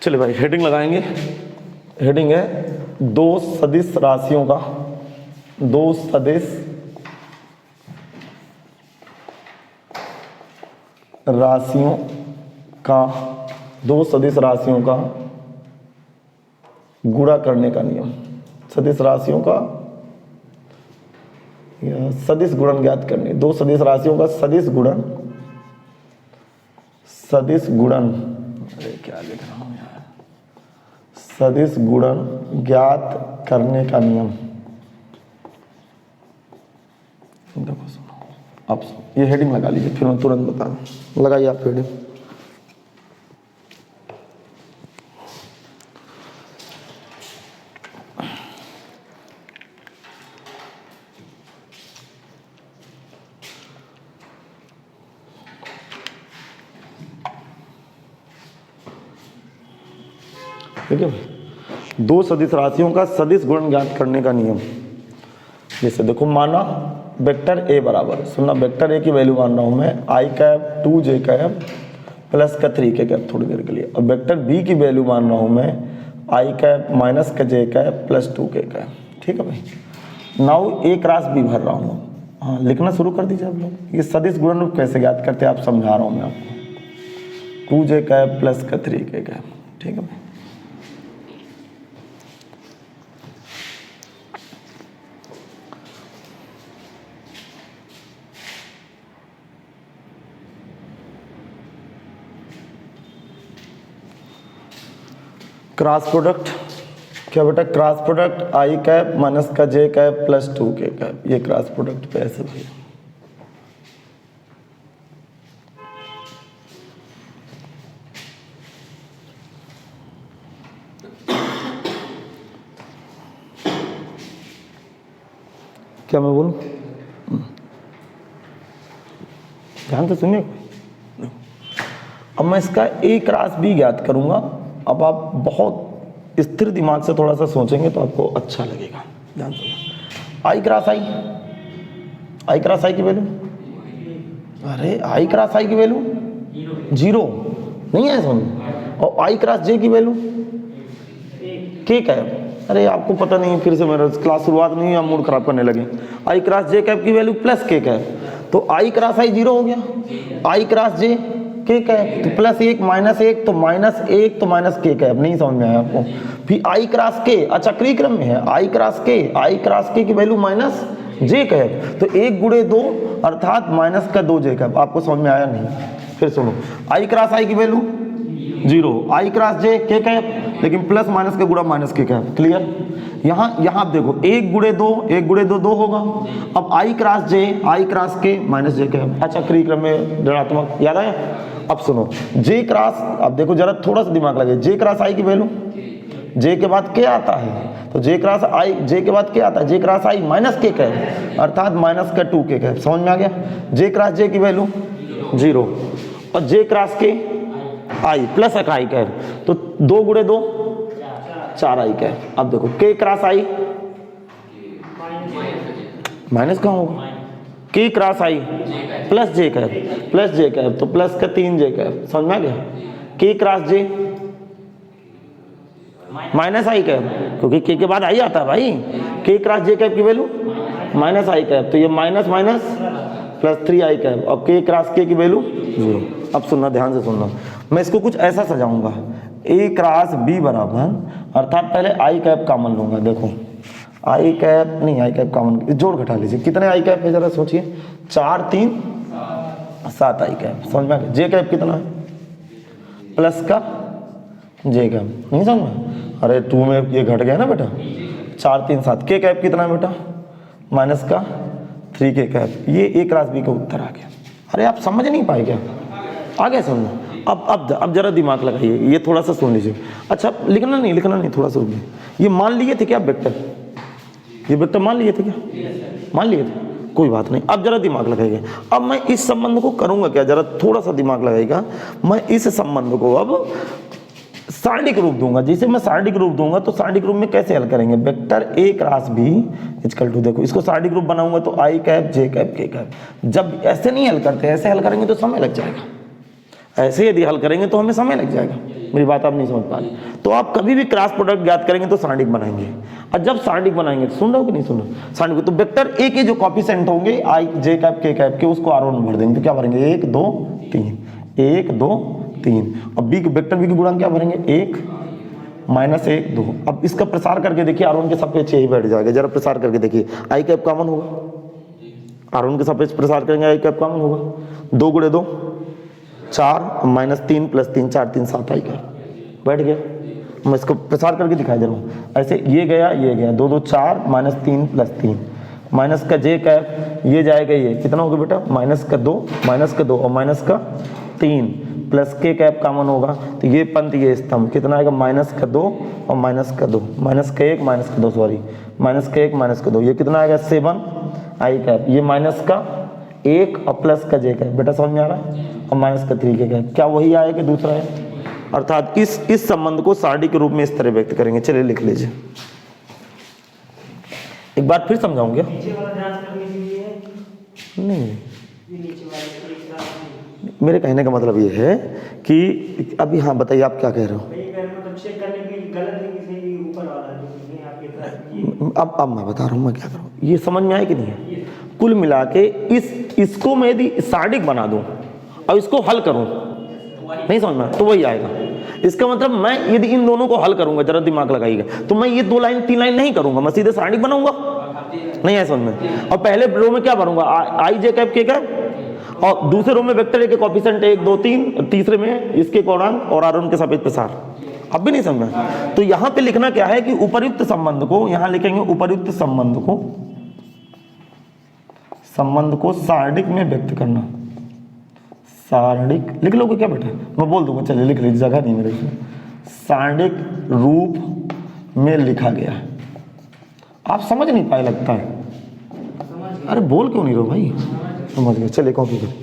चलिए भाई हेडिंग लगाएंगे। हेडिंग है दो सदिश राशियों का, दो सदिश राशियों का, दो सदिश राशियों का गुणा करने का नियम। सदिश राशियों का या सदिश गुणन ज्ञात करने, दो सदिश राशियों का सदिश गुणन, सदिश गुणन, अरे क्या लिख रहा हूं यार, सदिश गुणन ज्ञात करने का नियम। देखो सुनो, आप ये हेडिंग लगा लीजिए, फिर मैं तुरंत बता दूं। लगाइए आप हेडिंग। ठीक है भाई, दो सदिश राशियों का सदिश गुणन ज्ञात करने का नियम। जैसे देखो, माना वेक्टर ए बराबर, सुनना, वेक्टर ए की वैल्यू मान रहा हूं मैं आई कैप 2j कैप प्लस का 3k कैप थोड़ी देर के लिए, और वेक्टर बी की वैल्यू मान रहा हूं मैं आई कैप माइनस का j cap plus 2k cap. ठीक है भाई, नाउ ए क्रॉस बी भर रहा हूं। हाँ, लिखना शुरू कर दीजिए आप लोग। ये सदिश गुणन रूप कैसे ज्ञात करते हैं आप समझा रहा हूं मैं आपको। 2j कैप प्लस का 3k कैप। ठीक है भाई, क्रॉस प्रोडक्ट क्या बेटा, cross product i cap minus का j cap plus 2k cap, ये क्रॉस प्रोडक्ट पे ऐसे भाई। क्या मैं बोलूं, ध्यान से सुनिए। अब मैं इसका a क्रॉस b ज्ञात करूंगा। अब आप बहुत स्थिर दिमाग से थोड़ा सा सोचेंगे तो आपको अच्छा लगेगा। ध्यान से, आई क्रॉस आई, आई क्रॉस आई की वैल्यू, अरे आई क्रॉस आई की वैल्यू 0 नहीं है समझ, और आई क्रॉस जे की वैल्यू k कैप। अरे आपको पता नहीं, फिर से मेरा क्लास शुरुआत नहीं, आप मूड खराब करने लगे। आई क्रॉस जे कैप की वैल्यू प्लस k कैप, तो आई क्रॉस आई 0 हो गया, आई क्रॉस जे k कैप तो प्लस 1 माइनस 1 तो माइनस 1 तो माइनस k कैप। नहीं समझ में आया आपको। फिर आई क्रॉस k, अच्छा क्री क्रम में है, आई क्रॉस k, आई क्रॉस k की वैल्यू माइनस j कैप, तो 1 गुणे 2 अर्थात माइनस का 2j कैप। आपको समझ में आया नहीं? फिर सुनो, आई क्रॉस आई की वैल्यू 0, आई क्रॉस j k कैप, लेकिन प्लस माइनस का गुणा माइनस k कैप। क्लियर? यहाँ आप देखो, 1 गुणे 2, 1 गुणे 2 2 होगा। अब i cross j, i cross k minus j cap. अच्छा क्री क्रम में ऋणात्मक, याद आया? अब सुनो, j क्रॉस, अब देखो जरा थोड़ा सा दिमाग लगे, j क्रॉस आई की वैल्यू, j के बाद k आता है, तो j क्रॉस आई, j के बाद क्या आता है, j क्रॉस आई माइनस k कैप, अर्थात माइनस का 2k कैप। समझ में आ गया? j क्रॉस j की वैल्यू 0 और j क्रॉस k आई प्लस एक आई कैप, तो 2 गुणे 2 4 आई कैप। अब देखो k क्रॉस आई माइनस कहाँ होगा, k cross i plus j cap, plus j cap तो प्लस का 3j कैप। समझ में आ गया? k cross j minus i cap, क्योंकि k के बाद आई आता है भाई। k क्रॉस j कैप की वैल्यू माइनस आई कैप, तो ये minus minus plus 3 i cap, और k क्रॉस k की वैल्यू 0। अब सुनना, ध्यान से सुनना, मैं इसको कुछ ऐसा सजाऊंगा, a क्रॉस b बराबर, अर्थात पहले आई कैप कॉमन लूंगा। देखो आई कैप नहीं, आई कैप कॉमन, जोड़ घटा लीजिए, कितने आई कैप है जरा सोचिए, 4 3 7 आई कैप। समझ में आ गया? जे कैप कितना है, प्लस का जे कैप। नहीं समझ में? अरे 2 में ये घट गया ना बेटा, 4 3 7। के कैप कितना है बेटा, माइनस का 3k कैप। ये a क्रॉस b का उत्तर आ गया। अरे आप समझ नहीं पाए क्या? आ गया समझ? अब जरा दिमाग लगाइए, ये थोड़ा सा सुन लीजिए। अच्छा लिखना नहीं, थोड़ा सा रुकिए। ये मान लिए थे क्या वेक्टर, ये वेक्टर मान लिए थे क्या? मान लिए थे, कोई बात नहीं। अब जरा दिमाग लगाइए। अब मैं इस संबंध को करूंगा क्या, जरा थोड़ा सा दिमाग लगाइएगा। मैं इस संबंध को अब सारणिक रूप दूंगा। जैसे मैं सारणिक रूप दूंगा तो सारणिक रूप में कैसे हल करेंगे, vector a cross b equal to, देखो इसको सारणिक रूप बनाऊंगा तो I cap J cap K cap. जब ऐसे नहीं हल करते, ऐसे हल करेंगे तो समय लग जाएगा, ऐसे यदि हल करेंगे तो हमें समय लग जाएगा। मेरी बात आप नहीं समझ पा रहे। तो आप कभी भी क्रॉस प्रोडक्ट ज्ञात करेंगे तो सारणिक बनाएंगे, और जब सारणिक बनाएंगे तो सुन रहे हो कि नहीं सुन रहे सारणिक, तो वेक्टर ए के जो कॉफिशिएंट होंगे आई जे कैप के कैप के, उसको R1 में भर देंगे। तो क्या भरेंगे 1 2 3, 1 2 3। अब बी वेक्टर बी के गुणांक क्या भरेंगे 1 -1 2। अब इसका प्रसार करके देखिए R1 के सापेक्ष यही बैठ जाएगा। जरा प्रसार करके देखिए, आई कैप कॉमन होगा, R1 के सापेक्ष प्रसार करेंगे आई कैप कॉमन होगा। 2 × 2 4 -3 + 3 4 3 7 आई कैप बैठ गया। मैं इसको प्रसार करके दिखाई दे रहा हूँ। ऐसे ये गया 2 2 4 -3 + 3 माइनस का जे कैप ये जाएगा, ये कितना होगा बेटा -2 -2 और -3 प्लस के कैप कॉमन होगा। तो ये पंथ ये स्तंभ कितना आएगा -2 और -2 -1 -2 सॉरी -1 -2 ये कितना आएगा 7 आई कैप। ये -1 और प्लस का जे कैप बेटा समझ में आ रहा है, और -3 के कैप। क्या वही आएगा कि दूसरा है? अर्थात इस संबंध को सारणी के रूप में इस तरह व्यक्त करेंगे। चलिए लिख लीजिए, एक बार फिर समझाऊंगा। नहीं, मेरे कहने का मतलब ये है कि अभी हाँ बताइए आप क्या कह रहे हो। अब मैं बता रहा हूँ मैं क्या करूँ, ये समझ में आया कि नहीं है। कुल मिला के इसको मैं यदि सारणिक बना दूं और इसको हल करूं, नहीं समझ में, तो वही आएगा। इसका मतलब मैं यदि इन दोनों को हल करूंगा, जरा दिमाग लगाइएगा, तो मैं ये 2 लाइन 3 लाइन नहीं करूंगा, मैं सीधे सारणिक बनाऊंगा, नहीं है समझ में। और पहले रो में क्या भरूंगा आई जे कैप के कैप, और दूसरे रो में वेक्टर ए के कोएफिशिएंट 1 2 3, तीसरे में इसके गुणांक और R1 के सापेक्ष प्रसार। अब भी नहीं समझ में। तो यहां पे लिखना क्या है कि उपर्युक्त संबंध को, यहां लिखेंगे उपर्युक्त संबंध को सारणिक में व्यक्त करना। सारणिक लिख लोगे क्या बेटा? मैं बोल दूंगा, चलिए लिख लीजिए, जगह नहीं मेरे इसमें। सारणिक रूप में लिखा गया है। आप समझ नहीं पाए लगता है। अरे बोल क्यों नहीं रहो भाई? समझ गए, चलिए कॉपी करिए।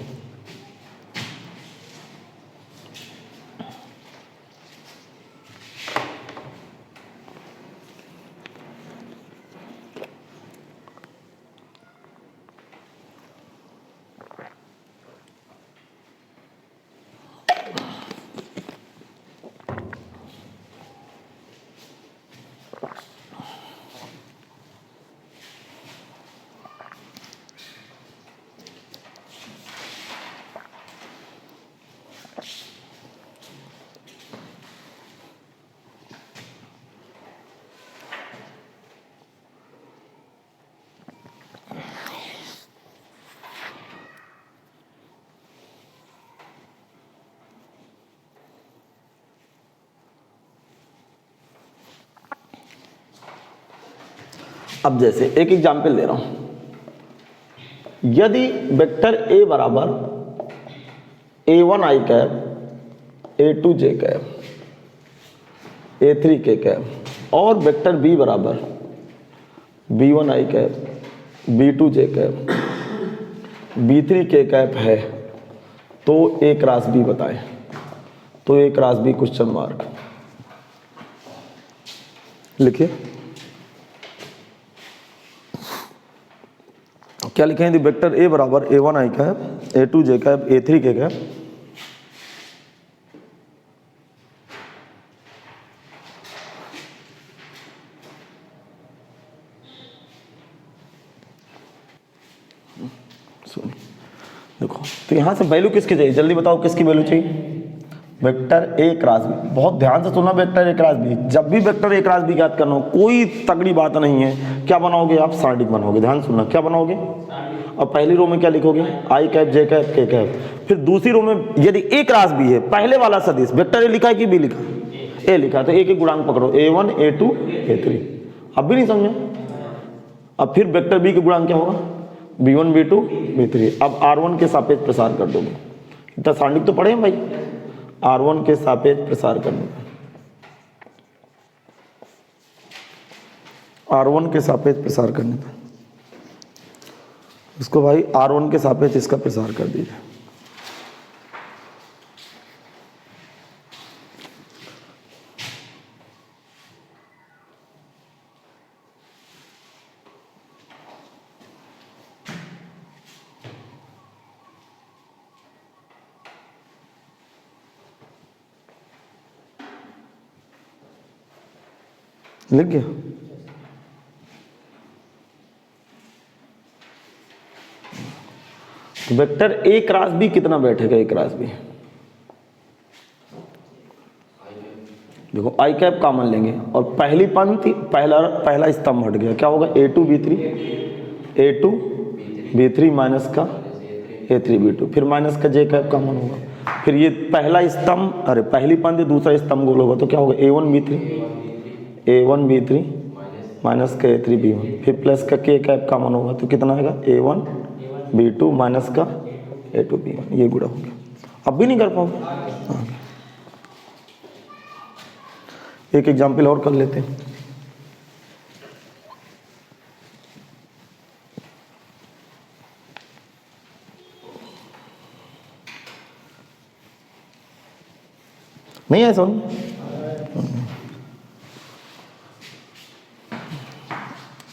अब जैसे एक एग्जाम्पल दे रहा हूं, यदि वेक्टर ए बराबर A1 आई कैप A2 जे कैप A3 के कैप और वेक्टर बी बराबर B1 आई कैप B2 जे कैप B3 के कैप है, तो A क्रॉस B बताए। तो A cross B question mark लिखिए। क्या लिखे हैं? वेक्टर ए बराबर A1 आई कैप A2 जे कैप A3 के कैप देखो, तो यहां से वैल्यू किसकी चाहिए? जल्दी बताओ किसकी वैल्यू चाहिए? Vector A cross B. बहुत ध्यान से सुनना, वेक्टर ए क्रॉस बी। जब भी वेक्टर ए क्रॉस बी ज्ञात करना हो, कोई तगड़ी बात नहीं है, क्या बनाओगे आप? सारणिक बनाओगे। ध्यान सुनना, क्या बनाओगे? और पहली रो में क्या लिखोगे? आई cap J cap K cap. फिर दूसरी रो में यदि ए क्रॉस बी है, पहले वाला सदिश वेक्टर ए लिखा है कि बी लिखा? ए लिखा। तो ए के गुणांक पकड़ो, A1 A2 A3। अब भी नहीं समझे? अब फिर वेक्टर बी के गुणांक क्या होगा? B1 B2 B3। अब R1 के सापेक्ष प्रसार कर दोगे। इतना सारणिक तो पढ़े हैं भाई। R1 के सापेक्ष प्रसार करने में, R1 के सापेक्ष प्रसार करने में, इसको भाई R1 के सापेक्ष इसका प्रसार कर दीजिए। लिख गया? तो वेक्टर ए क्रॉस बी कितना बैठेगा? ए क्रॉस बी, देखो आई कैप कॉमन लेंगे और पहली पंक्ति पहला स्तंभ हट गया, क्या होगा? A2 B3 माइनस का A3 B2, फिर माइनस का जे कैप कॉमन होगा, फिर ये पहला स्तंभ, अरे पहली पंक्ति दूसरा स्तंभ गोल होगा, तो क्या होगा? A1 B3 माइनस का A3 B1, फिर प्लस का के कैप कॉमन होगा, तो कितना आएगा? A1 B2 माइनस का A2 B1, ये गुणा हो गया। अब भी नहीं कर पाओगे? हाँ। एक एग्जाम्पल और कर लेते हैं। नहीं है समझ?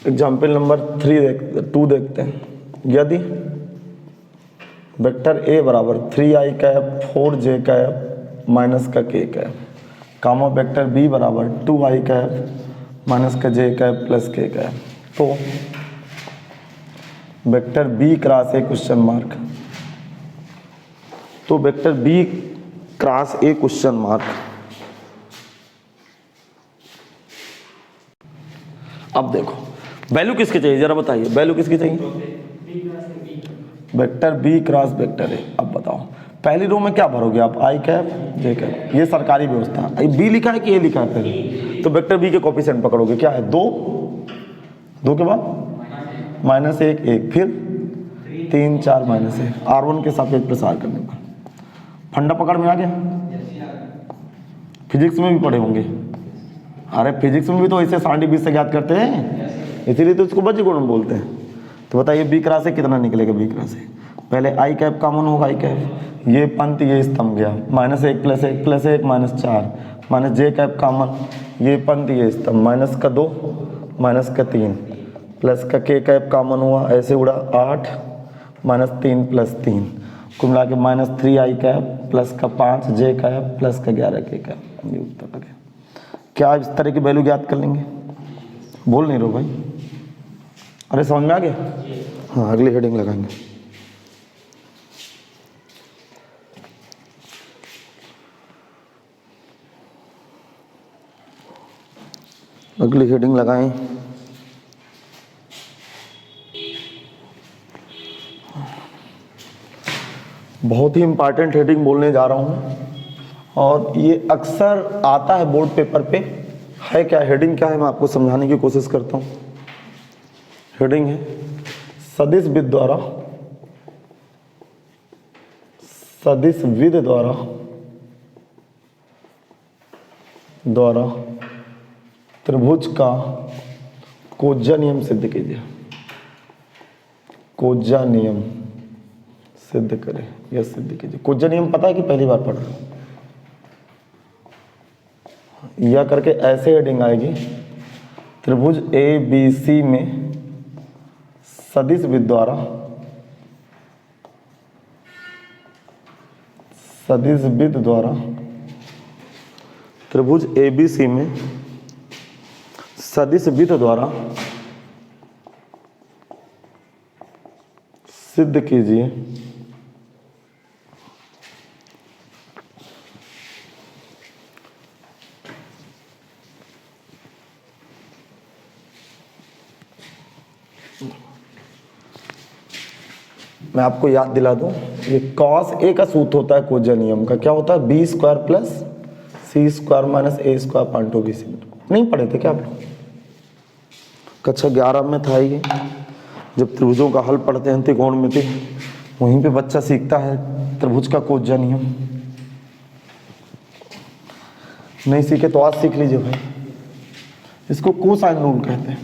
एग्जाम्पल नंबर 2 देखते हैं। यदि वेक्टर ए बराबर 3i cap 4j cap minus का k cap, comma vector B बराबर 2i कैप माइनस का j cap plus k cap, तो vector B cross A question mark, तो vector B cross A question mark, अब देखो value किसकी चाहिए जरा बताइए, वैल्यू किसकी चाहिए? Vector B cross vector A. अब बताओ पहली रो में क्या भरोगे आप? आई कैप जे कैप, ये सरकारी व्यवस्था है। बी लिखा है कि ए लिखा है पहले? तो वेक्टर बी के कोफिशिएंट पकड़ोगे, क्या है? 2 के बाद -1 1, फिर 3 4 -1, R1 के सापेक्ष प्रसार करने पर। फंडा पकड़ में आ गया? फिजिक्स में भी पढ़े होंगे। अरे फिजिक्स में भी तो ऐसे 20 से ज्ञात करते हैं, इसीलिए तो इसको बज्रगुणन बोलते हैं। तो बताइए बी क्रॉस से कितना निकलेगा? बी क्रॉस से पहले आई कैप कॉमन होगा, आई कैप, ये पंक्ति ये स्तंभ गया, -1 + 1 + 1 -4, माइनस जे कैप कॉमन, ये पंक्ति ये स्तंभ, माइनस का 2 माइनस का 3 प्लस का के कैप कॉमन हुआ, ऐसे उड़ा 8 -3 + 3, कुल मिला के -3i कैप प्लस का 5 जे कैप प्लस का 11 के कैप, ये उत्तर आ गया। क्या इस तरह की वैल्यू ज्ञात कर लेंगे? बोल नहीं रहो भाई, अरे समझ में आ गया? हाँ, अगली हेडिंग लगाएंगे। अगली हेडिंग लगाएं। बहुत ही इंपॉर्टेंट हेडिंग बोलने जा रहा हूं और ये अक्सर आता है बोर्ड पेपर पे। है क्या हेडिंग? क्या है मैं आपको समझाने की कोशिश करता हूं। हेडिंग है सदिश विद द्वारा त्रिभुज का कोज्जा नियम सिद्ध कीजिए। कोज्जा नियम सिद्ध करें या सिद्ध कीजिए। कोज्जा नियम पता है कि पहली बार पढ़ रहे हो? या करके ऐसे हेडिंग आएगी, त्रिभुज ABC में सदिश विद द्वारा त्रिभुज ABC में सदिश विद द्वारा सिद्ध कीजिए मैं आपको याद दिला दूं, ये cos A का सूत्र होता है कोज्जा नियम का, क्या होता है? B² + C² - A² 2BC। नहीं पढ़े थे क्या आप लोग? कक्षा 11 में था ये, जब त्रिभुजों का हल पढ़ते हैं त्रिकोण में थे, वहीं पे बच्चा सीखता है त्रिभुज का कोज्जा नियम। नहीं सीखे तो आज सीख लीजिए भाई। इसको कोसाइन रूल कहते हैं।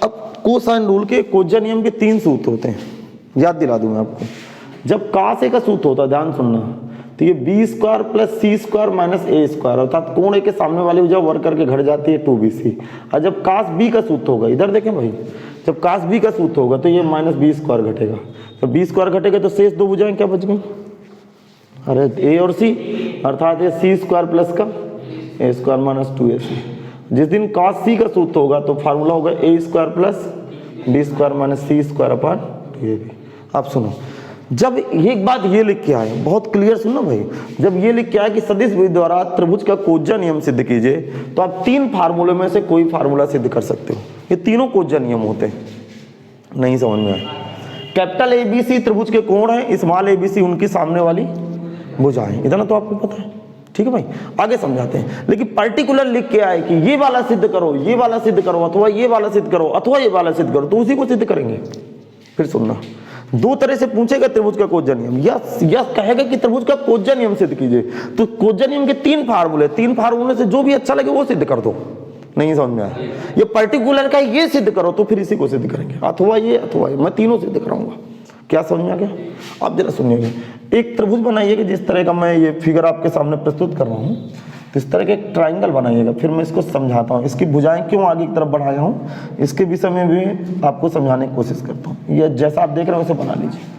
अब कोसाइन रूल के कोज्जा नियम के 3 सूत्र होते हैं, याद दिला दूं मैं आपको। जब cos A का सूत्र होता है, ध्यान सुनना, तो ये B² + C² - A², अर्थात कोण A के सामने वाली भुजा वर्ग करके घट जाती है 2BC। और जब cos B का सूत्र होगा, इधर देखें भाई, जब cos B का सूत्र होगा तो ये -B² घटेगा। तो B² घटेगा तो शेष 2 भुजाएं क्या बच गई? अरे A और C, अर्थात ये C² प्लस का A² - 2AC। जिस दिन cos c का सूत्र होगा तो फार्मूला होगा a square plus b square minus c square upon 2ab। आप सुनो, जब एक बात ये लिख के आए, बहुत क्लियर सुनो भाई, जब ये लिख के आए कि सदिश विधि द्वारा त्रिभुज का कोज्जा नियम सिद्ध कीजिए, तो आप 3 फार्मूले में से कोई फार्मूला सिद्ध कर सकते हो। ये तीनों कोज्जा नियम होते हैं। नहीं समझ में आया? कैपिटल ABC त्रिभुज के कोण है, स्मॉल ABC उनकी सामने वाली भुजाएं, इतना तो आपको पता है। ठीक है भाई, आगे समझाते हैं। लेकिन पर्टिकुलर लिख के आए कि ये वाला सिद्ध करो, ये वाला सिद्ध करो, अथवा ये वाला सिद्ध करो, अथवा ये वाला सिद्ध करो, तो उसी को सिद्ध करेंगे। फिर सुनना, 2 तरह से पूछेगा त्रिभुज का कोज्जा नियम, या कहेगा कि त्रिभुज का कोज्जा नियम सिद्ध कीजिए, तो कोज्जा नियम के 3 फार्मूले, 3 फार्मूले से जो भी अच्छा लगे वो सिद्ध कर दो। नहीं समझ में आया? ये पर्टिकुलर का ये सिद्ध करो, तो फिर इसी को सिद्ध करेंगे, अथवा ये अथवा ये, मैं तीनों सिद्ध कराऊंगा। क्या समझ में आ गया? आप जरा सुनिएगा, एक त्रिभुज बनाइए कि जिस तरह का मैं ये फिगर आपके सामने प्रस्तुत कर रहा हूँ, तो इस तरह के एक ट्राइंगल बनाइएगा। फिर मैं इसको समझाता हूँ, इसकी भुजाएं क्यों आगे की तरफ बढ़ाया हूँ, इसके विषय में भी आपको समझाने की कोशिश करता हूँ। ये जैसा आप देख रहे हो वैसे बना लीजिए।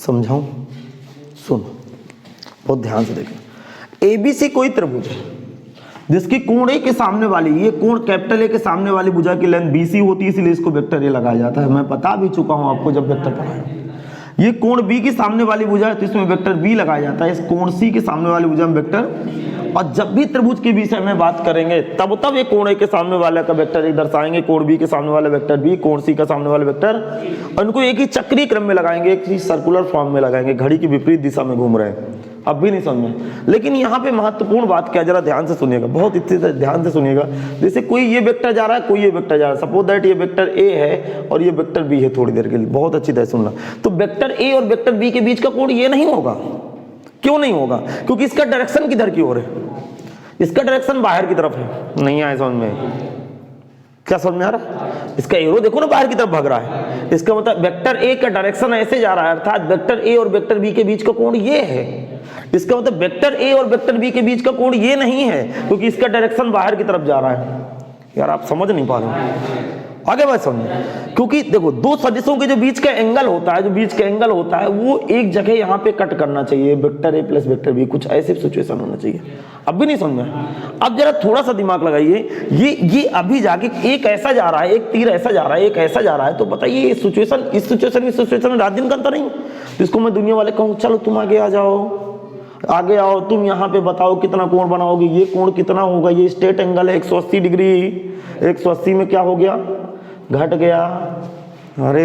समझाऊं? सुनो, बहुत ध्यान से देखना। ABC कोई त्रिभुज है जिसकी कोण A के सामने वाली, ये कोण कैपिटल A के सामने वाली भुजा की लेंथ BC होती है, इसलिए इसको वेक्टर A लगाया जाता है। मैं बता भी चुका हूं आपको जब वेक्टर पढ़ाया। ये कोण B की सामने वाली भुजा है तो इसमें वेक्टर B लगाया जाता है। इस कोण C के सामने वाली भुजा में वेक्टर, और जब भी त्रिभुज के विषय में बात करेंगे तब ये कोण A के सामने वाले का वेक्टर एक दर्शाएंगे, कोण B के सामने वाले वेक्टर B, कोण C का सामने वाले वेक्टर, और उनको एक ही चक्रीय क्रम में लगाएंगे, एक ही सर्कुलर फॉर्म में लगाएंगे, घड़ी की विपरीत दिशा में घूम रहे हैं। अब भी नहीं समझ में, लेकिन यहाँ पे महत्वपूर्ण बात क्या, जरा ध्यान से सुनिएगा, बहुत इतने ध्यान से सुनिएगा। जैसे कोई ये वेक्टर जा रहा है, कोई ये वेक्टर जा रहा है, सपोज दैट ये वेक्टर A है और ये वेक्टर B है, थोड़ी देर के लिए बहुत अच्छी तरह सुनना। तो वेक्टर A और वेक्टर B के बीच का कोण ये नहीं होगा। क्यों नहीं होगा? क्योंकि इसका डायरेक्शन किधर की ओर है, इसका डायरेक्शन बाहर की तरफ है। नहीं आए समझ में? क्या समझ में आ रहा है? इसका एरो देखो ना, बाहर की तरफ भाग रहा है। इसका मतलब वेक्टर A का डायरेक्शन ऐसे जा रहा है, अर्थात वेक्टर A और वेक्टर B के बीच का कोण ये है। इसका मतलब वेक्टर A और वेक्टर B के बीच का कोण ये नहीं है, क्योंकि इसका डायरेक्शन बाहर की तरफ जा रहा है। यार आप समझ नहीं पा रहे, आगे बात समझिए। क्योंकि देखो, 2 सदिशों के जो बीच का एंगल होता है, जो बीच का एंगल होता है वो एक जगह यहाँ पे कट करना चाहिए, vector A plus vector B, कुछ ऐसे सिचुएशन होना चाहिए। अब भी नहीं समझ में? अब जरा थोड़ा सा दिमाग लगाइए, ये अभी जाके एक ऐसा जा रहा है, एक तीर ऐसा जा रहा है, एक ऐसा जा रहा है, तो बताइए इस सिचुएशन में रात दिन का अंतर नहीं। तो इसको मैं दुनिया वाले कहूँ, चलो तुम आगे आ जाओ, आगे आओ, तुम यहाँ पे बताओ कितना कोण बनाओगे, ये कोण कितना होगा, ये स्ट्रेट एंगल है 180 डिग्री, 180 में क्या हो गया, घट गया। अरे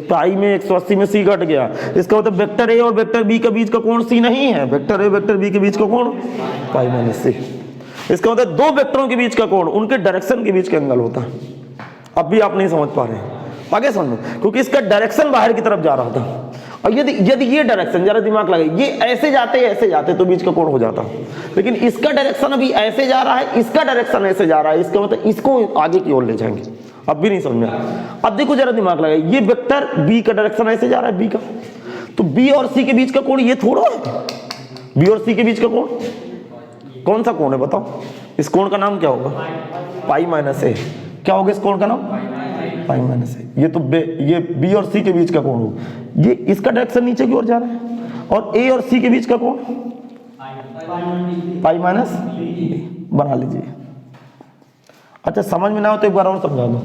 पाई में 180 में C घट गया। इसका मतलब वेक्टर A और वेक्टर B के बीच का कोण C नहीं है, वेक्टर A वेक्टर B के बीच का कोण पाई माइनस C। इसका मतलब 2 वेक्टरों के बीच का कोण उनके डायरेक्शन के बीच का एंगल होता है। अब भी आप नहीं समझ पा रहे हैं, आगे समझो, क्योंकि इसका डायरेक्शन बाहर की तरफ जा रहा था। और यदि ये डायरेक्शन, जरा दिमाग लगाइए, ये ऐसे जाते तो बीच का कोण हो जाता, लेकिन इसका डायरेक्शन अभी ऐसे जा रहा है, इसका डायरेक्शन ऐसे जा रहा है, इसका मतलब इसको आगे की ओर ले जाएंगे। अब भी नहीं समझ में? अब देखो जरा दिमाग लगाइए, ये वेक्टर B का डायरेक्शन ऐसे जा रहा है, B का, तो B और C के बीच का कोण ये थोड़ा है। B और C के बीच का कोण कौन सा कोण है बताओ? इस कोण का नाम क्या होगा? Pi minus A। क्या होगा इस कोण का नाम? Pi minus A। ये तो ये B और C के बीच का कोण होगा। ये इसका डायरेक्शन नीचे की ओर जा रहा है, और A और C के बीच का कोण पाई माइनस B बना लीजिए। अच्छा समझ में ना हो तो एक बार और समझा दो,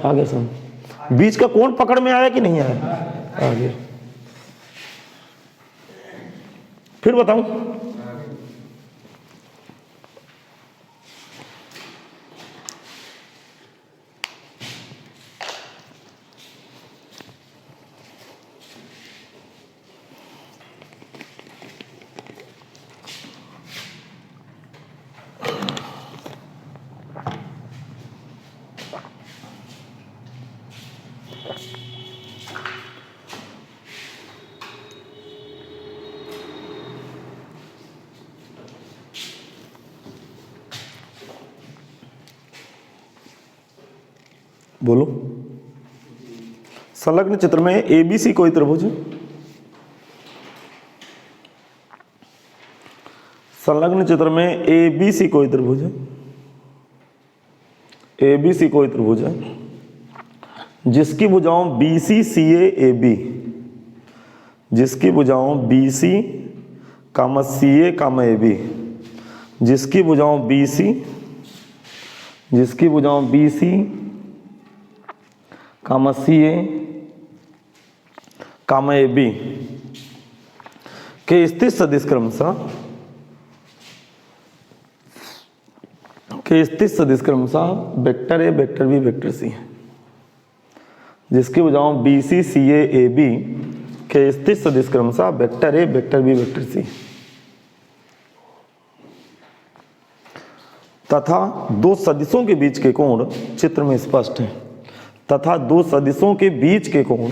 आगे समझ। बीच का कोण पकड़ में आया कि नहीं आया? आगे फिर बताऊं, बोलो। संलग्न चित्र में एबीसी कोई त्रिभुज है। संलग्न चित्र में एबीसी कोई त्रिभुज है। एबीसी कोई त्रिभुज है जिसकी भुजाओं BC CA AB, जिसकी भुजाओं BC, CA, AB, जिसकी भुजाओं BC, जिसकी भुजाओं BC, CA, AB के स्थित सदिश क्रमशः vector A, vector B, vector C है। जिसकी भुजाओं BC CA AB के स्थित सदिश क्रमशः vector A, vector B, vector C तथा दो सदिशों के बीच के कोण चित्र में स्पष्ट है। तथा दो सदिशों के बीच के कोण,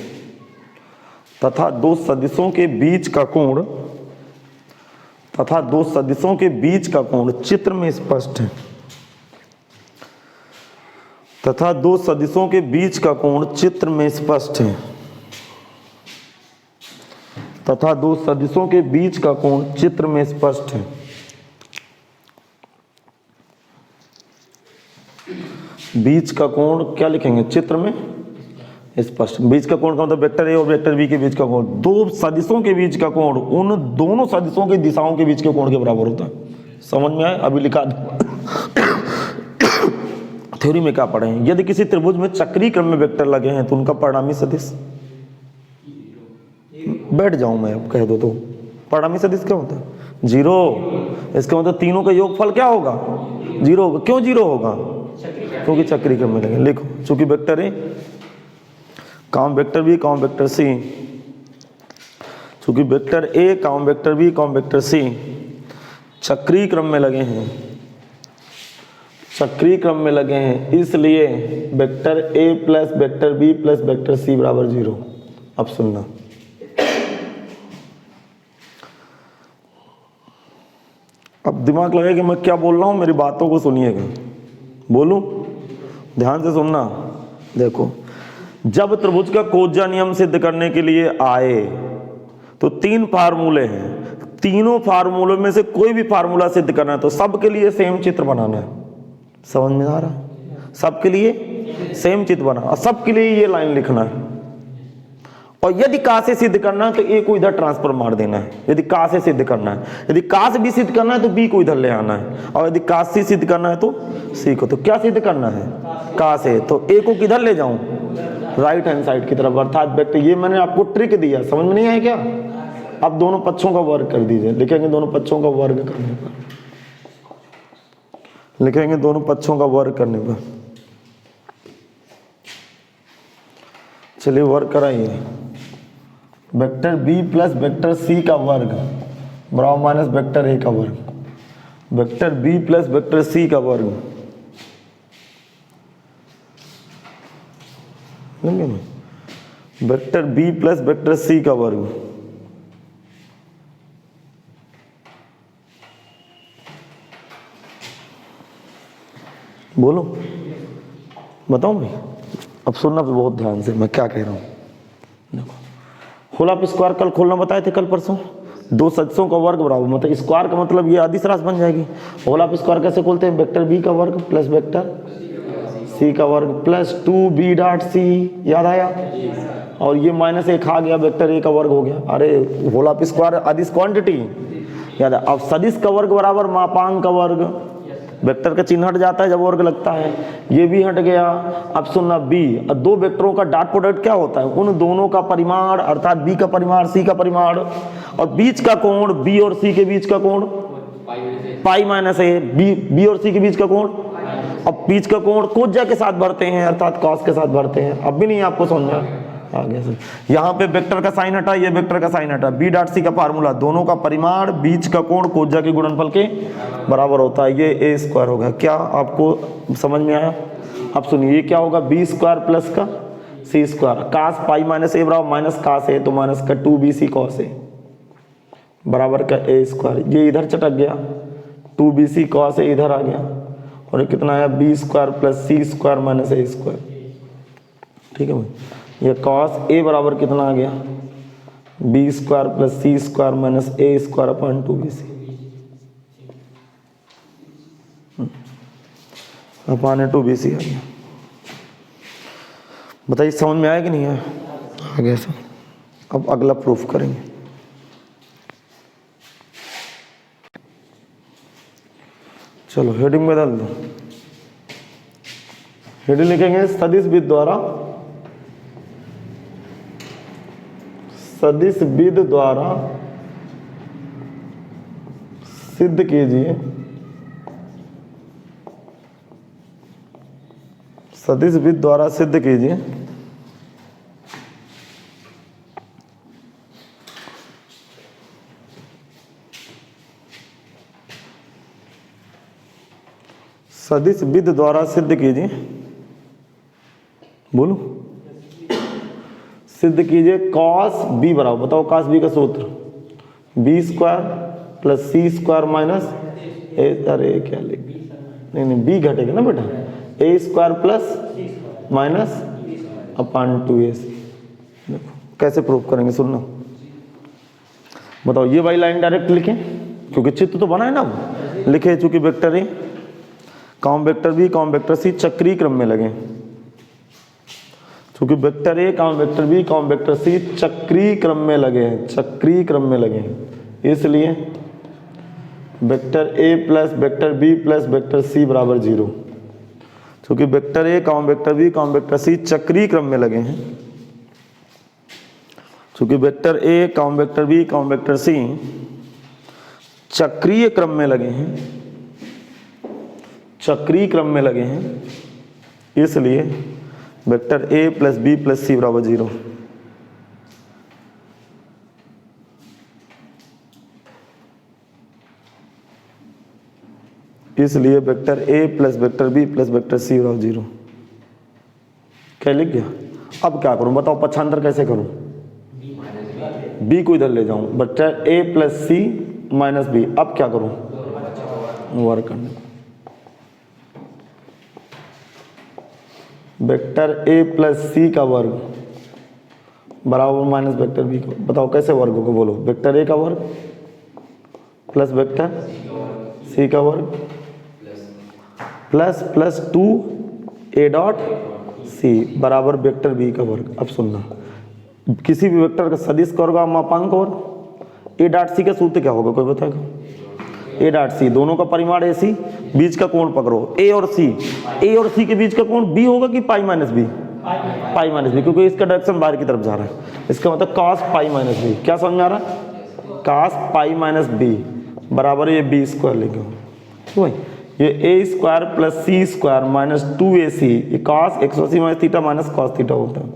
तथा दो सदिशों के बीच का कोण, तथा दो सदिशों के बीच का कोण चित्र में स्पष्ट है। तथा दो सदिशों के बीच का कोण चित्र में स्पष्ट है। तथा दो सदिशों के बीच का कोण चित्र में स्पष्ट है। बीच का कोण क्या लिखेंगे चित्र में स्पष्ट। बीच का कोण का मतलब वेक्टर ए और वेक्टर बी के बीच का कोण। दो सदिशों के बीच का कोण उन दोनों सदिशों की दिशाओं के बीच के कोण के बराबर होता है। समझ में आए? अभी लिखा थ्योरी में क्या पढ़े हैं? यदि किसी त्रिभुज में चक्रीय क्रम में वेक्टर लगे हैं तो उनका परिणामी सदिश, बैठ जाऊं मैं अब कह दो तो, परिणामी सदिश क्या होता है? 0। इसका मतलब तीनों का योगफल क्या होगा? 0 होगा। क्यों 0 होगा? क्योंकि चक्रीय क्रम में लगे। लिखो, चूंकि वेक्टर ए काम वेक्टर बी काम वेक्टर सी, चूंकि वेक्टर ए काम वेक्टर बी काम वेक्टर सी चक्रीय क्रम में लगे हैं, चक्रीय क्रम में लगे हैं, इसलिए vector A plus vector B plus vector C बराबर 0। अब सुनना, अब दिमाग लगे कि मैं क्या बोल रहा हूं, मेरी बातों को सुनिएगा। बोलूं? ध्यान से सुनना। देखो, जब त्रिभुज का कोज्जा नियम सिद्ध करने के लिए आए तो 3 फार्मूले हैं। तीनों फार्मूलों में से कोई भी फार्मूला सिद्ध करना है तो सबके लिए सेम चित्र बनाना है। समझ में आ रहा है? सबके लिए सेम चित्र बना और सबके लिए ये लाइन लिखना है। और यदि का से सिद्ध करना है तो ए को इधर ट्रांसफर मार देना है। यदि का से सिद्ध करना है, यदि का से बी सिद्ध करना है तो बी को इधर ले आना है, और यदि का से सिद्ध करना है तो सी को। तो क्या सिद्ध करना है? का से। तो ए को किधर ले जाऊं? राइट हैंड साइड की तरफ, अर्थात वेक्टर। ये मैंने आपको ट्रिक दिया, समझ में नहीं आया क्या? अब दोनों पक्षों का वर्ग कर दीजिए। लिखेंगे दोनों पक्षों का वर्ग करने पर, लिखेंगे दोनों पक्षों का वर्ग करने पर। चलिए वर्ग कराइए। Vector B plus vector C का वर्ग बराबर माइनस वेक्टर ए का वर्ग। Vector B plus vector C का वर्ग लेंगे ना, vector B plus vector C का वर्ग। बोलो, बताऊं भाई? अब सुनना भी बहुत ध्यान से मैं क्या कह रहा हूं। देखो, होलाप स्क्वायर कल खोलना बताए थे, कल परसों। दो सदस्यों का वर्ग बराबर, मतलब स्क्वायर का मतलब ये आदिश राशि बन जाएगी। होलाप स्क्वायर कैसे खोलते हैं? वेक्टर बी का वर्ग प्लस वेक्टर सी का वर्ग प्लस 2b डॉट सी। याद आया? और ये माइनस 1 आ गया, वेक्टर ए का वर्ग हो गया। अरे होलाप स्क्वायर आदिश क्वांटिटी याद है। अब सदिश का वर्ग बराबर मापांक का वर्ग। वेक्टर का चिन्ह हट जाता है जब वर्ग लगता है, ये भी हट गया। अब सुनना, बी और दो वेक्टरों का डॉट प्रोडक्ट क्या होता है? उन दोनों का परिमाण, अर्थात बी का परिमाण सी का परिमाण, और बीच का कोण, बी और सी के बीच का कोण पाई माइनस ए। बी और सी के बीच का कोण, अब बीच का कोण कोज्या के साथ भरते हैं, अर्थात कॉस के साथ भरते हैं। अब भी नहीं आपको समझ आ गया सर? यहाँ पे वेक्टर का साइन हटा, ये वेक्टर का साइन हटा। बी डॉट सी का फार्मूला, दोनों का परिमाण बीच का कोण कोज्या के गुणनफल के बराबर होता है। ये ए स्क्वायर होगा। क्या आपको समझ में आया? अब सुनिए, ये क्या होगा? बी स्क्वायर प्लस का सी स्क्वायर, कास पाई माइनस ए बराबर माइनस कास ए, तो माइनस का 2bc कॉस ए बराबर का ए स्क्वायर। ये इधर चटक गया, 2bc कॉस ए इधर आ गया, और ये कितना आया? B square plus C square minus A square. ठीक है भाई। ये कॉस ए बराबर कितना आ गया, B square plus C square minus A square upon 2bc upon 2bc आ गया। बताइए समझ में आया कि नहीं आया? आ गया सर। अब अगला प्रूफ करेंगे। चलो हेडिंग बदल दो, हेडिंग लिखेंगे सदिश विद द्वारा, सदिश विद द्वारा सिद्ध कीजिए, सदिश विद द्वारा सिद्ध कीजिए सदिश विद द्वारा सिद्ध कीजिए, बोलो सिद्ध कीजिए कॉस बी बराबर, बताओ कॉस बी का सूत्र B square plus C square minus A, अरे क्या लिख, नहीं बी घटेगा ना बेटा, A square plus minus upon 2ac। देखो कैसे प्रूफ करेंगे, सुनना। बताओ ये वाली लाइन डायरेक्ट लिखें क्योंकि चित्र तो बना है ना, लिखे चूंकि vector A comma vector B comma vector C चक्रीय क्रम में लगे, क्योंकि vector A comma vector B comma vector C चक्रीय क्रम में लगे हैं, चक्रीय क्रम में लगे हैं, इसलिए vector A plus vector B plus vector C बराबर 0। क्योंकि vector A comma vector B comma vector C चक्रीय क्रम में लगे हैं, क्योंकि vector A comma vector B comma vector C चक्रीय क्रम में लगे हैं, चक्रीय क्रम में लगे हैं, इसलिए vector A plus B plus C बराबर 0। इसलिए vector A plus vector B plus vector C बराबर 0। क्या लिख गया? अब क्या करूं बताओ, पक्षांतर कैसे करूं? बी को इधर ले जाऊं, vector A plus C minus B. अब क्या करूं? वर्ग करने, वेक्टर ए प्लस सी का वर्ग बराबर माइनस वेक्टर बी का। बताओ कैसे वर्ग होगा, बोलो। वेक्टर ए का वर्ग प्लस वेक्टर सी का वर्ग plus plus 2a dot C बराबर वेक्टर बी का वर्ग। अब सुनना, किसी भी वेक्टर का सदिश का वर्ग मापांक वर्ग, ए डॉट सी का सूत्र क्या होगा, कोई बताएगा? ए डॉट सी, दोनों का परिमाण ए सी, बीच का कोण पकड़ो ए और सी, ए और सी के बीच का कोण बी होगा कि pi minus B? Pi minus B, क्योंकि इसका डायरेक्शन बाहर की तरफ जा रहा है, इसका मतलब कॉस पाई माइनस बी। क्या समझ में आ रहा है? कॉस पाई माइनस बी बराबर ये बी स्क्वायर लेंगे, तो भाई ये A square plus C square minus 2ac, ये cos 180 minus theta minus cos theta होता है,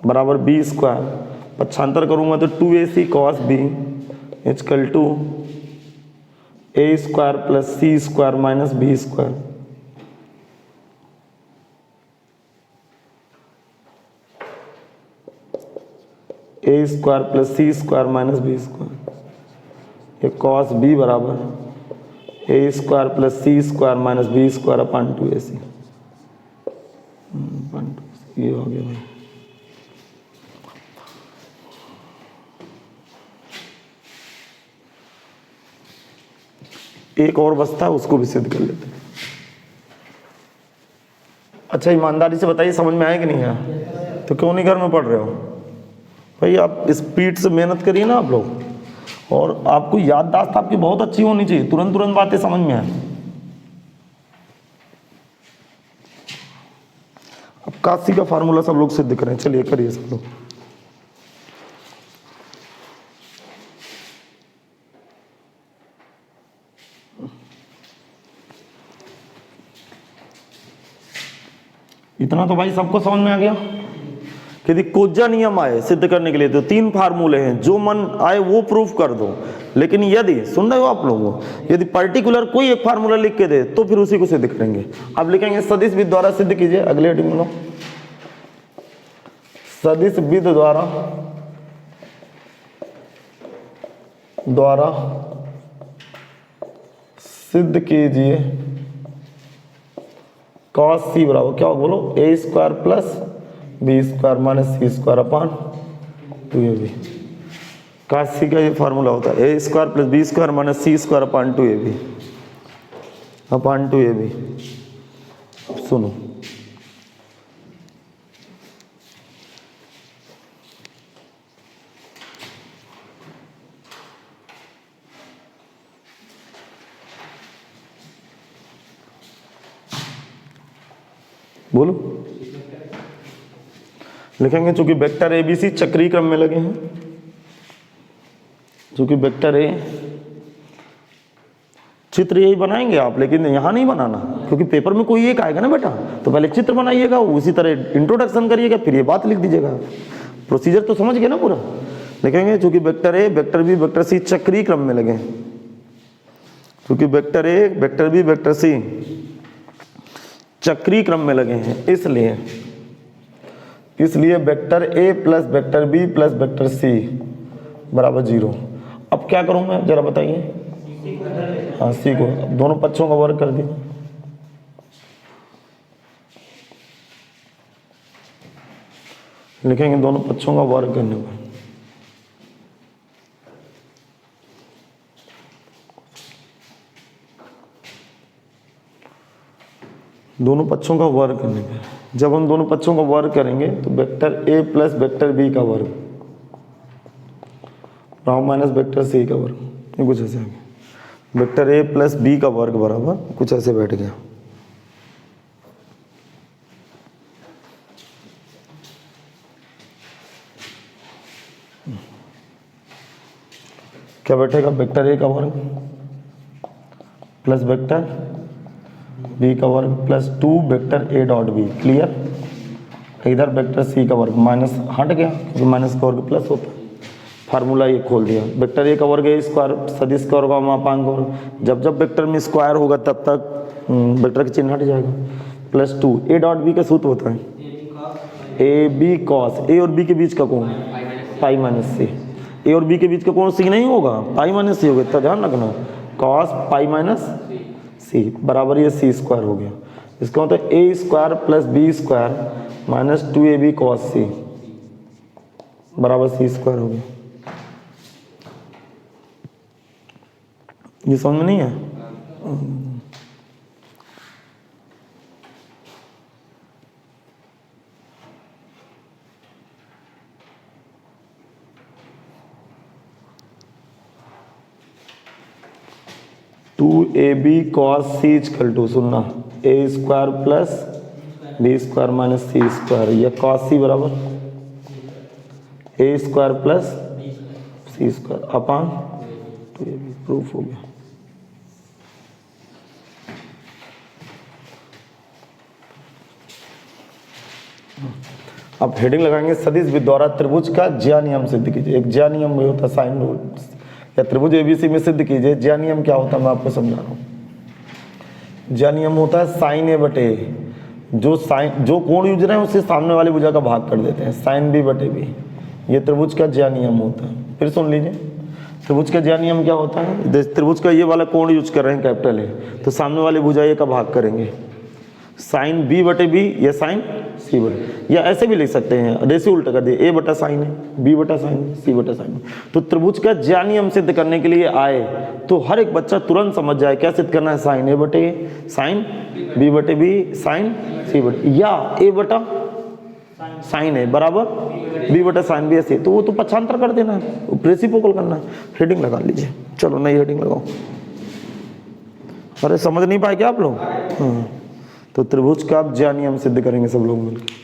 बराबर बी स्क्वायर। पक्षांतर करूंगा तो 2ac cos B equal to A square plus C square minus B square. A square plus C square minus B square, ये cos B बराबर A square plus C square minus B square upon 2ac। ये हो गया भाई। एक और बचता है, उसको भी सिद्ध कर लेते हैं। अच्छा ईमानदारी से बताइए समझ में आया कि नहीं आया? तो क्यों नहीं घर में पढ़ रहे हो भाई? आप स्पीड से मेहनत करिए ना आप लोग, और आपको याददाश्त आपकी बहुत अच्छी होनी चाहिए, तुरंत तुरंत बातें समझ में आए। अब काशी का फार्मूला सब लोग सिद्ध करें, चलिए करिए सब लोग। इतना तो भाई सबको समझ में आ गया कि यदि कोज्जा नियम आए सिद्ध करने के लिए तो 3 फार्मूले हैं, जो मन आए वो प्रूफ कर दो। लेकिन यदि, सुन रहे हो आप लोगों, यदि पर्टिकुलर कोई एक फार्मूला लिख के दे तो फिर उसी को सिद्ध करेंगे। अब लिखेंगे सदिश विद द्वारा सिद्ध कीजिए, अगले हेडिंग में लो, सदिश विद द्वारा सिद्ध कीजिए कॉस सी बराबर क्या हो, बोलो, A square plus B square minus C square upon 2ab। cos c का ये फार्मूला होता है A square plus B square minus C square upon 2ab upon 2ab। अब सुनो, बोलो लिखेंगे चूंकि वेक्टर ए बी सी चक्रीय क्रम में लगे हैं, चूंकि वेक्टर ए, चित्र यही बनाएंगे आप, लेकिन यहां नहीं बनाना क्योंकि पेपर में कोई एक आएगा ना बेटा, तो पहले चित्र बनाइएगा, उसी तरह इंट्रोडक्शन करिएगा, फिर ये बात लिख दीजिएगा। प्रोसीजर तो समझ गए ना पूरा। लिखेंगे चूंकि vector A vector B vector C चक्रीय क्रम में लगे, क्योंकि vector A vector B vector C चक्रीय क्रम में लगे हैं, इसलिए vector A plus vector B plus vector C बराबर 0। अब क्या करूं मैं जरा बताइए। हाँ सी को अब दोनों पक्षों का वर्ग कर दिया, लिखेंगे दोनों पक्षों का वर्ग करने पर दोनों पक्षों का वर्ग करने पर, जब हम दोनों पक्षों का वर्ग करेंगे तो vector A plus vector B का वर्ग माइनस वेक्टर सी का वर्ग, ये कुछ ऐसे आ गया। वेक्टर ए प्लस बी का वर्ग बराबर कुछ ऐसे बैठ गया। क्या बैठेगा, वेक्टर ए का वर्ग प्लस वेक्टर बी का वर्ग plus 2 vector A dot B. Clear. इधर वेक्टर सी का वर्ग माइनस हट गया क्योंकि माइनस का वर्ग प्लस होता है, फार्मूला ये खोल दिया। वेक्टर ए का वर्ग ए स्क्वायर सदिश का वर्ग मापांक का वर्ग, जब जब वेक्टर में स्क्वायर होगा तब तक वेक्टर का चिन्ह हट जाएगा। प्लस 2 ए डॉट बी का सूत्र होता है ए बी कॉस, ए और बी के बीच का कोण पाई माइनस सी, ए और बी के बीच का कोण सी नहीं होगा, पाई माइनस सी होगा, इतना ध्यान रखना। कॉस पाई माइनस सी बराबर ये सी स्क्वायर हो गया। इसका मतलब A square plus B square minus 2ab cos C बराबर सी स्क्वायर हो गया। ये समझ में नहीं है? Two A B cos C equal to, सुनना, A square plus B square minus C square, या कॉस सी बराबर A square plus C square upon 2ab। Proof हो गया। अब हेडिंग लगाएंगे सदिश द्वारा त्रिभुज का ज्या नियम सिद्ध कीजिए। एक ज्या नियम में होता है साइन रूल, या त्रिभुज एबीसी में सिद्ध कीजिए। ज्या नियम क्या होता है मैं आपको समझा रहा हूँ। ज्या नियम होता है साइन ए बटे, जो कोण यूज रहे हैं उससे सामने वाली भुजा का भाग कर देते हैं, साइन बी बटे बी। ये त्रिभुज का ज्या नियम होता है। फिर सुन लीजिए, त्रिभुज का ज्या नियम क्या होता है। त्रिभुज का ये वाला कोण यूज कर रहे हैं कैपिटल ए, तो सामने वाली भुजा ए का भाग करेंगे, साइन बी बटे बी या साइन सी बटे, या ऐसे भी लिख सकते हैं, रेशियो उल्टा कर दिए, ए बटा साइन है, बी बटा साइन है, सी बटा साइन है। तो त्रिभुज का ज्या नियम सिद्ध करने के लिए आए तो हर एक बच्चा तुरंत समझ जाए क्या सिद्ध करना है, साइन ए बटे साइन बी बटे बी साइन सी बटे, या ए बटा साइन है बराबर बी बटा साइन बी ऐसे, तो वो तो पक्षांतर कर देना है, रेसिप्रोकल करना है। हेडिंग लगा लीजिए, चलो नई हेडिंग लगाओ। अरे समझ नहीं पाए क्या आप लोग? हाँ, तो त्रिभुज का आप ज्या नियम सिद्ध करेंगे सब लोग मिलकर।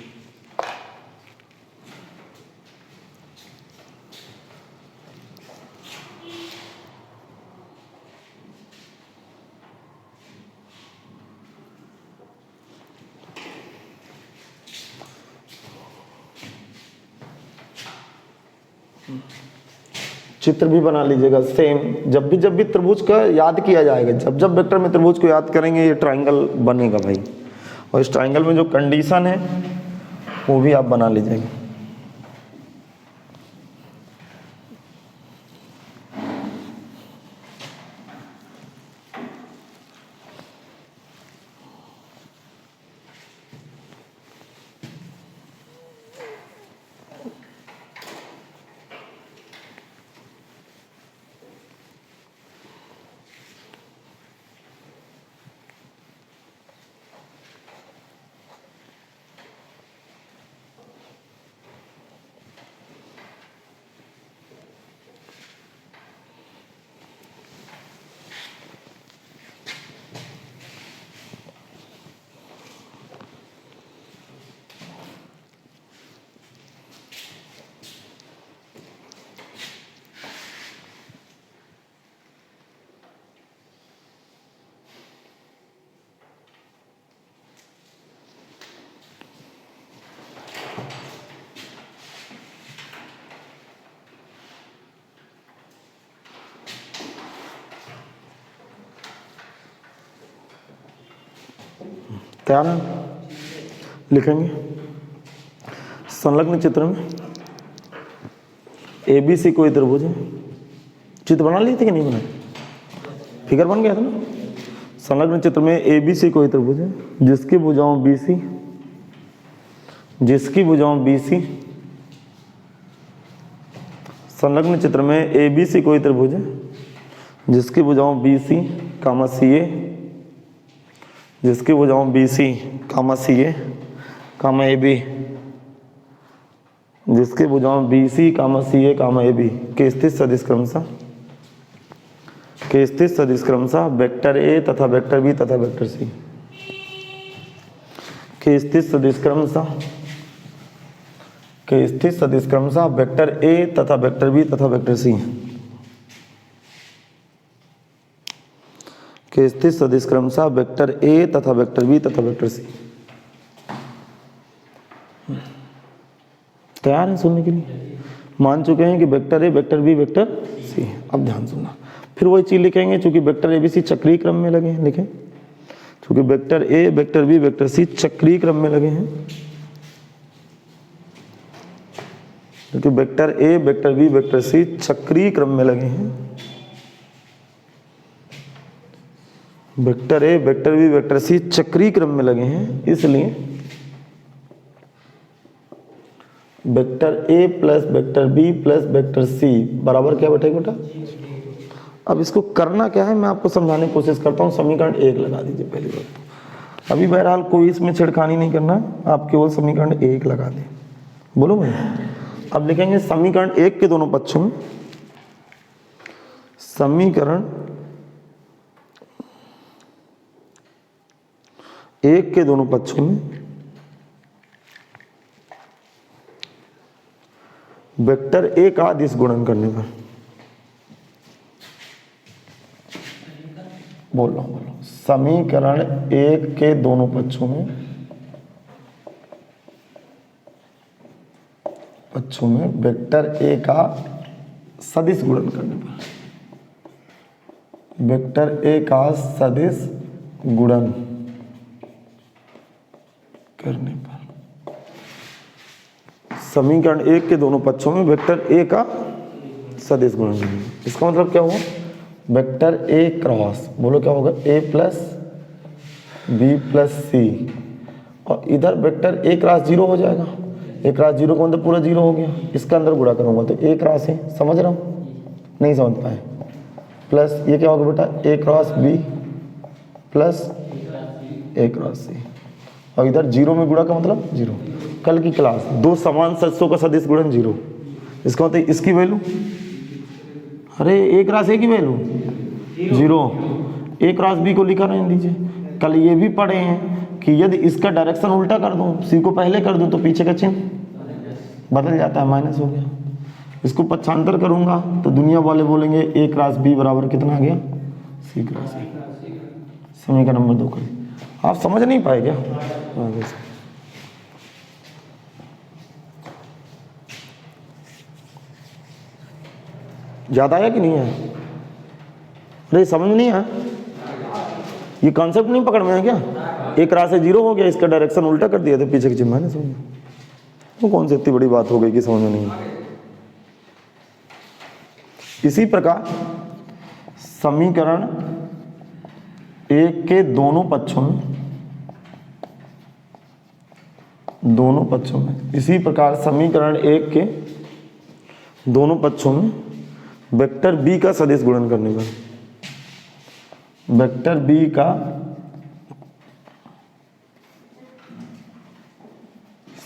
चित्र भी बना लीजिएगा सेम। जब भी त्रिभुज का याद किया जाएगा, जब वेक्टर में त्रिभुज को याद करेंगे ये ट्रायंगल बनेगा भाई, और इस ट्रायंगल में जो कंडीशन है वो भी आप बना लीजिएगा। तैयार है? लिखेंगे संलग्न चित्र में ABC कोई त्रिभुज है। चित्र बना लिए थे कि नहीं बनाए? फिगर बन गया था ना। संलग्न चित्र में ABC कोई त्रिभुज है जिसकी भुजाओं BC, संलग्न चित्र में ABC कोई त्रिभुज है जिसकी भुजाओं BC, CA, जिसकी भुजाओं BC, CA, AB, जिसकी भुजाओं BC, CA, AB के स्थित सदिश क्रमशः वेक्टर A तथा वेक्टर B तथा वेक्टर C के स्थित सदिश क्रमशः वेक्टर A तथा वेक्टर B तथा वेक्टर C के स्थित सदिश क्रमशः वेक्टर A तथा वेक्टर B तथा वेक्टर C। तैयार हैं सुनने के लिए? मान चुके हैं कि vector A, vector B, vector C। अब ध्यान सुनना, फिर वही चीज लिखेंगे चूंकि वेक्टर ABC चक्रीय क्रम में लगे हैं। लिखें चूंकि vector A, vector B, vector C चक्रीय क्रम में लगे हैं, क्योंकि vector A, vector B, vector C चक्रीय क्रम में लगे हैं। Vector A, vector B, vector C चक्रीय क्रम में लगे हैं, इसलिए vector A plus vector B plus vector C बराबर क्या बैठेगा बेटा? अब इसको करना क्या है मैं आपको समझाने की कोशिश करता हूँ। समीकरण 1 लगा दीजिए पहली बात तो। अभी बहरहाल कोई इसमें छेड़खानी नहीं करना, आप केवल समीकरण 1 लगा दें। बोलो भाई। अब लिखेंगे समीकरण 1 के दोनों पक्षों में, समीकरण 1 के दोनों पक्षों में वेक्टर A का अदिश गुणन करने पर, बोलो समीकरण 1 के दोनों पक्षों में वेक्टर A का सदिश गुणन करने पर, वेक्टर A का सदिश गुणन करने पर, समीकरण 1 के दोनों पक्षों में वेक्टर A का सदिश गुणन करने पर। इसका मतलब क्या हुआ? वेक्टर A क्रॉस, बोलो क्या होगा? A plus B plus C, और इधर वेक्टर A क्रॉस 0 हो जाएगा। A क्रॉस 0 का मतलब पूरा 0 हो गया। इसका अंदर गुणा करूंगा तो A क्रॉस है, समझ रहा हूँ? नहीं समझ पाए? प्लस ये क्या होगा बेटा? A cross B plus A cross C, और इधर 0 में गुणा का मतलब 0। कल की क्लास दो समान सदस्यों का सदिश गुणन 0, इसका मतलब इसकी वैल्यू, अरे A क्रॉस A की वैल्यू 0, A क्रॉस B को लिखा रहने दीजिए। कल ये भी पढ़े हैं कि यदि इसका डायरेक्शन उल्टा कर दूं, C को पहले कर दूं तो पीछे का चिन्ह बदल जाता है, माइनस हो गया। इसको पक्षांतर करूंगा तो दुनिया वाले बोलेंगे A क्रॉस B बराबर कितना आ गया? C cross A। समीकरण नंबर 2 करें। आप समझ नहीं पाए क्या? याद आया कि नहीं है? अरे समझ नहीं आया? ये कॉन्सेप्ट नहीं पकड़ में है क्या? A क्रॉस से 0 हो गया, इसका डायरेक्शन उल्टा कर दिया तो पीछे की चिन्ह माइनस हो गया। वो कौन सी इतनी बड़ी बात हो गई कि समझ में नहीं? इसी प्रकार समीकरण 1 के दोनों पक्षों में, इसी प्रकार समीकरण 1 के दोनों पक्षों में वेक्टर B का सदिश गुणन करने पर, वेक्टर B का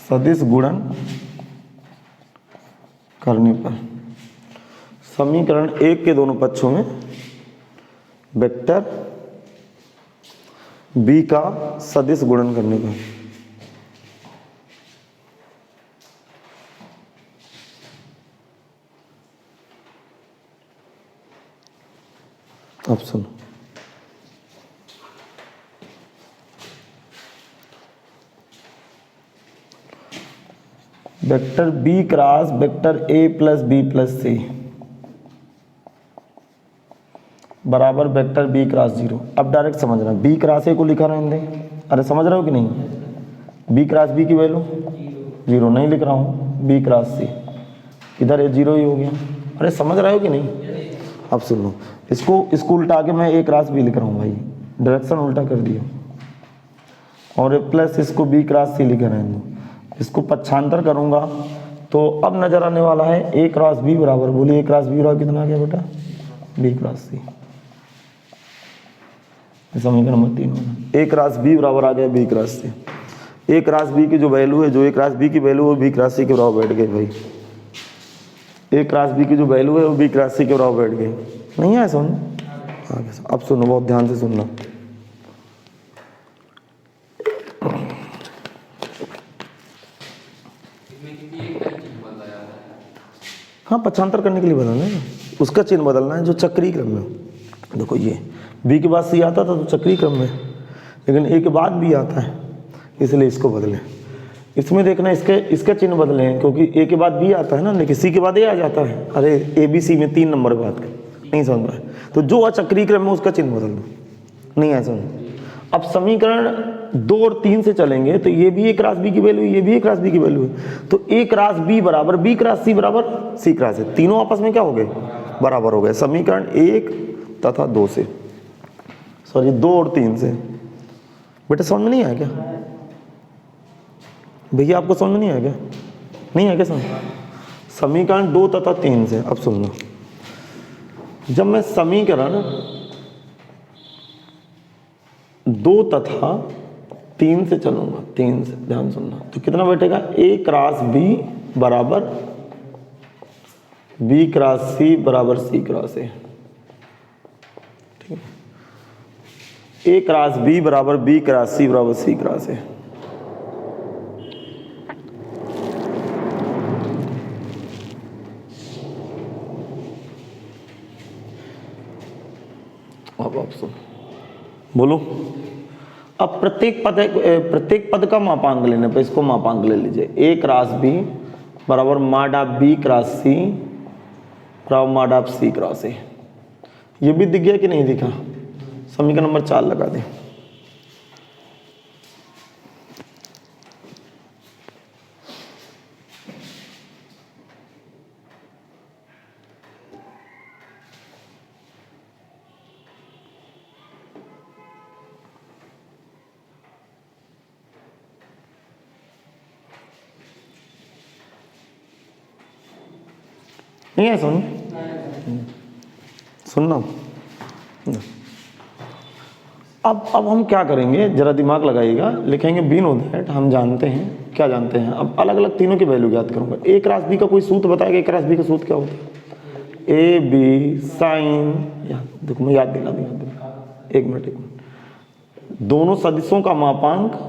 सदिश गुणन करने पर, समीकरण 1 के दोनों पक्षों में वेक्टर B का सदिश गुणन करने पर, अब सुनो, vector B cross vector A plus B plus C बराबर वेक्टर B क्रॉस 0। अब डायरेक्ट समझना, B क्रॉस A को लिखा रहने दें, अरे समझ रहे हो कि नहीं? बी क्रॉस बी की वैल्यू 0 नहीं लिख रहा हूँ, बी क्रॉस सी इधर ये 0 ही हो गया। अरे समझ रहे हो कि नहीं? अब सुन लो, इसको उल्टा के मैं ए क्रॉस बी लिख रहा हूँ भाई, डायरेक्शन उल्टा कर दिया, और प्लस इसको बी क्रॉस सी लिख रहे हैं। इसको पक्षांतर करूंगा तो अब नजर आने वाला है ए क्रॉस बी बराबर, बोलिए ए क्रॉस बी बराबर कितना आ गया बेटा? बी क्रॉस सी। समीकरण नंबर 3 होगा, ए क्रॉस बी बराबर आ गया बी क्रॉस सी। ए क्रॉस बी की जो वैल्यू है, जो ए क्रॉस बी की वैल्यू है वो बी क्रॉस सी के बराबर बैठ गई भाई। ए क्रॉस बी की जो वैल्यू है वो बी क्रॉस सी के बराबर बैठ गई। नहीं है सुन? अब सुनो, बहुत ध्यान से सुनना। हाँ, पक्षांतर करने के लिए बदलना है, उसका चिन्ह बदलना है जो चक्रीय क्रम में। देखो ये बी के बाद सी आता था तो चक्रीय क्रम में, लेकिन ए के बाद बी आता है, इसलिए इसको बदलें। इसमें देखना इसका चिन्ह बदले हैं, क्योंकि ए के बाद बी आता है ना, लेकिन सी के बाद ए आ जाता है। अरे ए बी सी में 3 नंबर बात कर, नहीं समझ पाए तो जो अचक्रीय क्रम में उसका चिन्ह बदल दो। नहीं है समझ? अब समीकरण 2 और 3 से चलेंगे तो ये भी ए क्रॉस बी की वैल्यू, ये भी ए क्रॉस बी की वैल्यू है, तो ए क्रॉस बी बराबर बी क्रॉस सी बराबर सी क्रॉस है। तीनों आपस में क्या हो गए? बराबर हो गए। समीकरण 1 तथा 2 से, सॉरी 2 और 3 से। बेटा समझ में नहीं आया क्या भैया? आपको समझ में नहीं आया क्या? नहीं है क्या समझ? समीकरण 2 तथा 3 से। अब सुनना, जब मैं समीकरण 2 तथा 3 से चलूंगा, 3 से ध्यान सुनना, तो कितना बैठेगा? ए क्रॉस बी बराबर बी क्रॉस सी बराबर सी क्रॉस ए। ठीक है, ए क्रॉस बी बराबर बी क्रॉस सी बराबर सी क्रॉस ए। अब सुन, बोलो। अब प्रत्येक पद का मापांक लेने पे इसको मापांक ले लीजिए। ए क्रॉस बी बराबर माड ऑफ बी क्रॉस सी बराबर माड ऑफ सी क्रॉस ए। ये भी दिख गया कि नहीं दिखा? समीकरण नंबर 4 लगा दें। नहीं है? सुनना। अब हम क्या करेंगे, जरा दिमाग लगाइएगा। लिखेंगे बी नो दैट, हम जानते हैं, क्या जानते हैं। अब अलग अलग तीनों की वैल्यू ज्ञात करूंगा। ए क्रॉस बी का कोई सूत्र बताएगा? ए क्रॉस बी का सूत्र क्या होता है? ए बी साइन, देखो मैं याद दिला दूंगा, एक मिनट। दोनों सदिशों का मापांक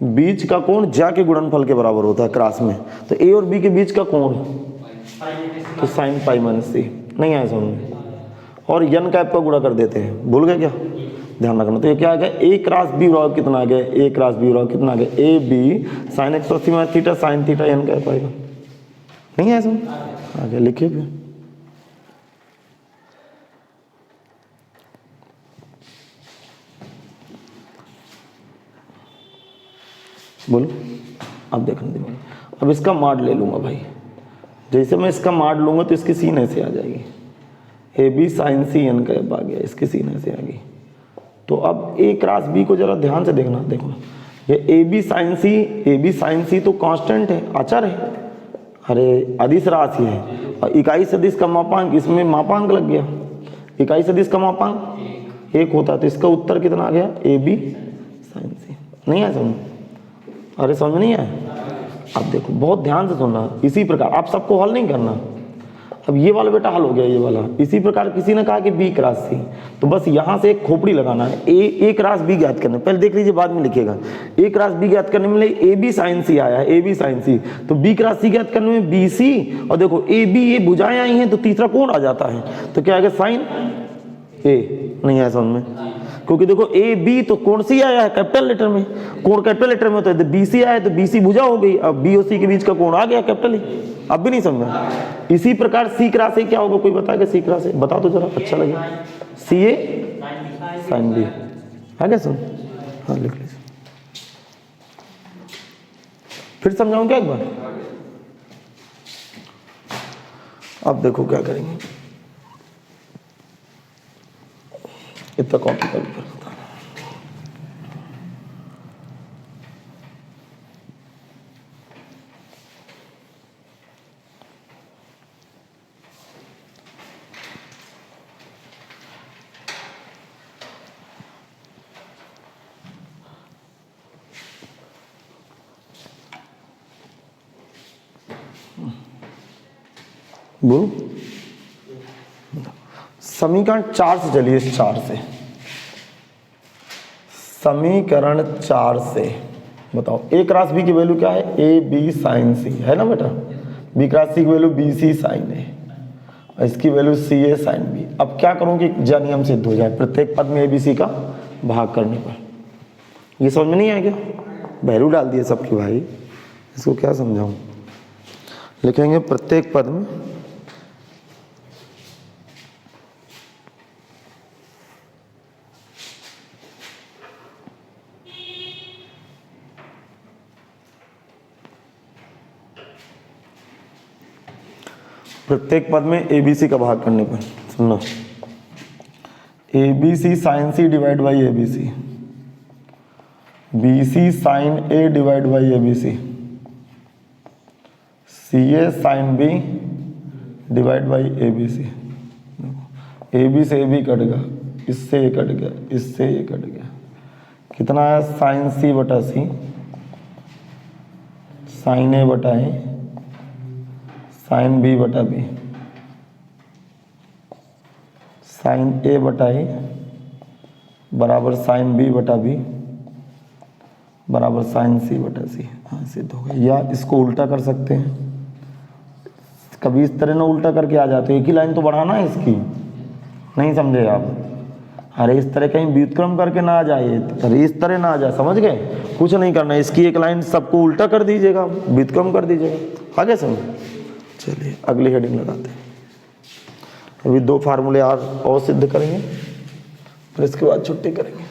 बीच का कोण ज्या के गुणनफल के बराबर होता है क्रॉस में। तो ए और बी के बीच का कोण तो साइन पाई माइनस सी। नहीं आया समझ? और यन कैप का गुणा कर देते हैं, भूल गए क्या? ध्यान रखना। तो ये क्या आ गया? ए क्रॉस बी बराबर कितना आ गया? ए क्रॉस बी बराबर कितना आ गया? A B sine 180 minus theta sine theta N cap आएगा। नहीं आया समझ? आ गया, लिखिए फिर। बोलो। अब देखना दिमाग। अब इसका माड ले लूंगा भाई। जैसे मैं इसका माड लूंगा तो इसकी सीन ऐसे आ जाएगी, A B sine C N cap आ गया, इसकी सीन ऐसे आ गई। तो अब ए क्रॉस बी को जरा ध्यान से देखना। देखो ये ए बी साइन सी तो कांस्टेंट है, अचर है, अरे अदिश राशि है। और इकाई सदिश का मापांक, इसमें मापांक लग गया। इकाई सदिश का मापांक 1 होता है, तो इसका उत्तर कितना आ गया? ए बी साइन सी। नहीं आया समझ? अरे समझ नहीं आया? अब देखो बहुत ध्यान से सुनना। इसी प्रकार आप सबको हल नहीं करना। अब ये वाला बेटा हल हो गया, ये वाला। इसी प्रकार किसी ने कहा कि बी क्रॉस सी, तो बस यहाँ से एक खोपड़ी लगाना है। ए क्रॉस बी ज्ञात करना, पहले देख लीजिए बाद में लिखिएगा। ए क्रॉस बी ज्ञात करने में ए बी साइन सी आया है, ए बी साइन सी, तो बी क्रॉस सी ज्ञात करने में बी सी, और देखो ए बी ये भुजाएं आई हैं तो तीसरा कोण आ जाता है, तो क्या आएगा? साइन ए। नहीं आया समझ में? क्योंकि देखो ए बी तो कोण सी आया है कैपिटल लेटर में, कोण कैपिटल लेटर में, तो बी सी आया तो बी सी भुजा हो गई। अब बी और सी के बीच का कोण आ गया कैपिटल ही। अब भी नहीं समझा? इसी प्रकार सी क्रॉस ए क्या होगा? कोई बताएगा सी क्रॉस ए? बता दो जरा, अच्छा लगे। सी ए साइन बी है क्या? सुन, हाँ लिख लीजिए। फिर समझाऊं क्या एक बार? अब देखो क्या करेंगे, इतना कॉपी कर लो। बोलो, समीकरण 4 से चलिए, इस 4 से, समीकरण 4 से बताओ ए क्रॉस बी की वैल्यू क्या है? ए बी साइन सी है ना बेटा। बी क्रॉस सी की वैल्यू बी सी साइन ए, और इसकी value C A sine B. अब क्या करूं कि ज्या नियम सिद्ध हो जाए, प्रत्येक पद में ए बी सी का भाग करने पर। ये समझ में नहीं आया क्या? वैल्यू डाल दिए सबकी भाई, इसको क्या समझाऊं। लिखेंगे प्रत्येक पद में प्रत्येक पद में ए बी सी का भाग करने पर। सुनना, A B C sine C divide by A B C, B C sine A divide by A B C, C A sine B divide by A B C. A B से A B cut गया, इससे ए cut गया, इससे ए cut गया, कितना है? Sign सी बटा सी, sine ए बटा ए, साइन बी बटा बी, साइन ए बटा ए बराबर साइन बी बटा बी बराबर साइन सी बटा सी। हाँ, सिद्ध हो गया। या इसको उल्टा कर सकते हैं, कभी इस तरह ना उल्टा करके आ जाते, एक ही लाइन तो बढ़ाना है इसकी, नहीं समझे आप? अरे इस तरह कहीं व्युत्क्रम करके ना आ जाए, अरे इस तरह ना आ जाए, समझ गए? कुछ नहीं करना, इसकी एक लाइन सबको उल्टा कर दीजिएगा, व्युत्क्रम कर दीजिएगा, आगे समझ। चलिए अगली हेडिंग लगाते हैं। अभी 2 फार्मूले और सिद्ध करेंगे, फिर इसके बाद छुट्टी करेंगे।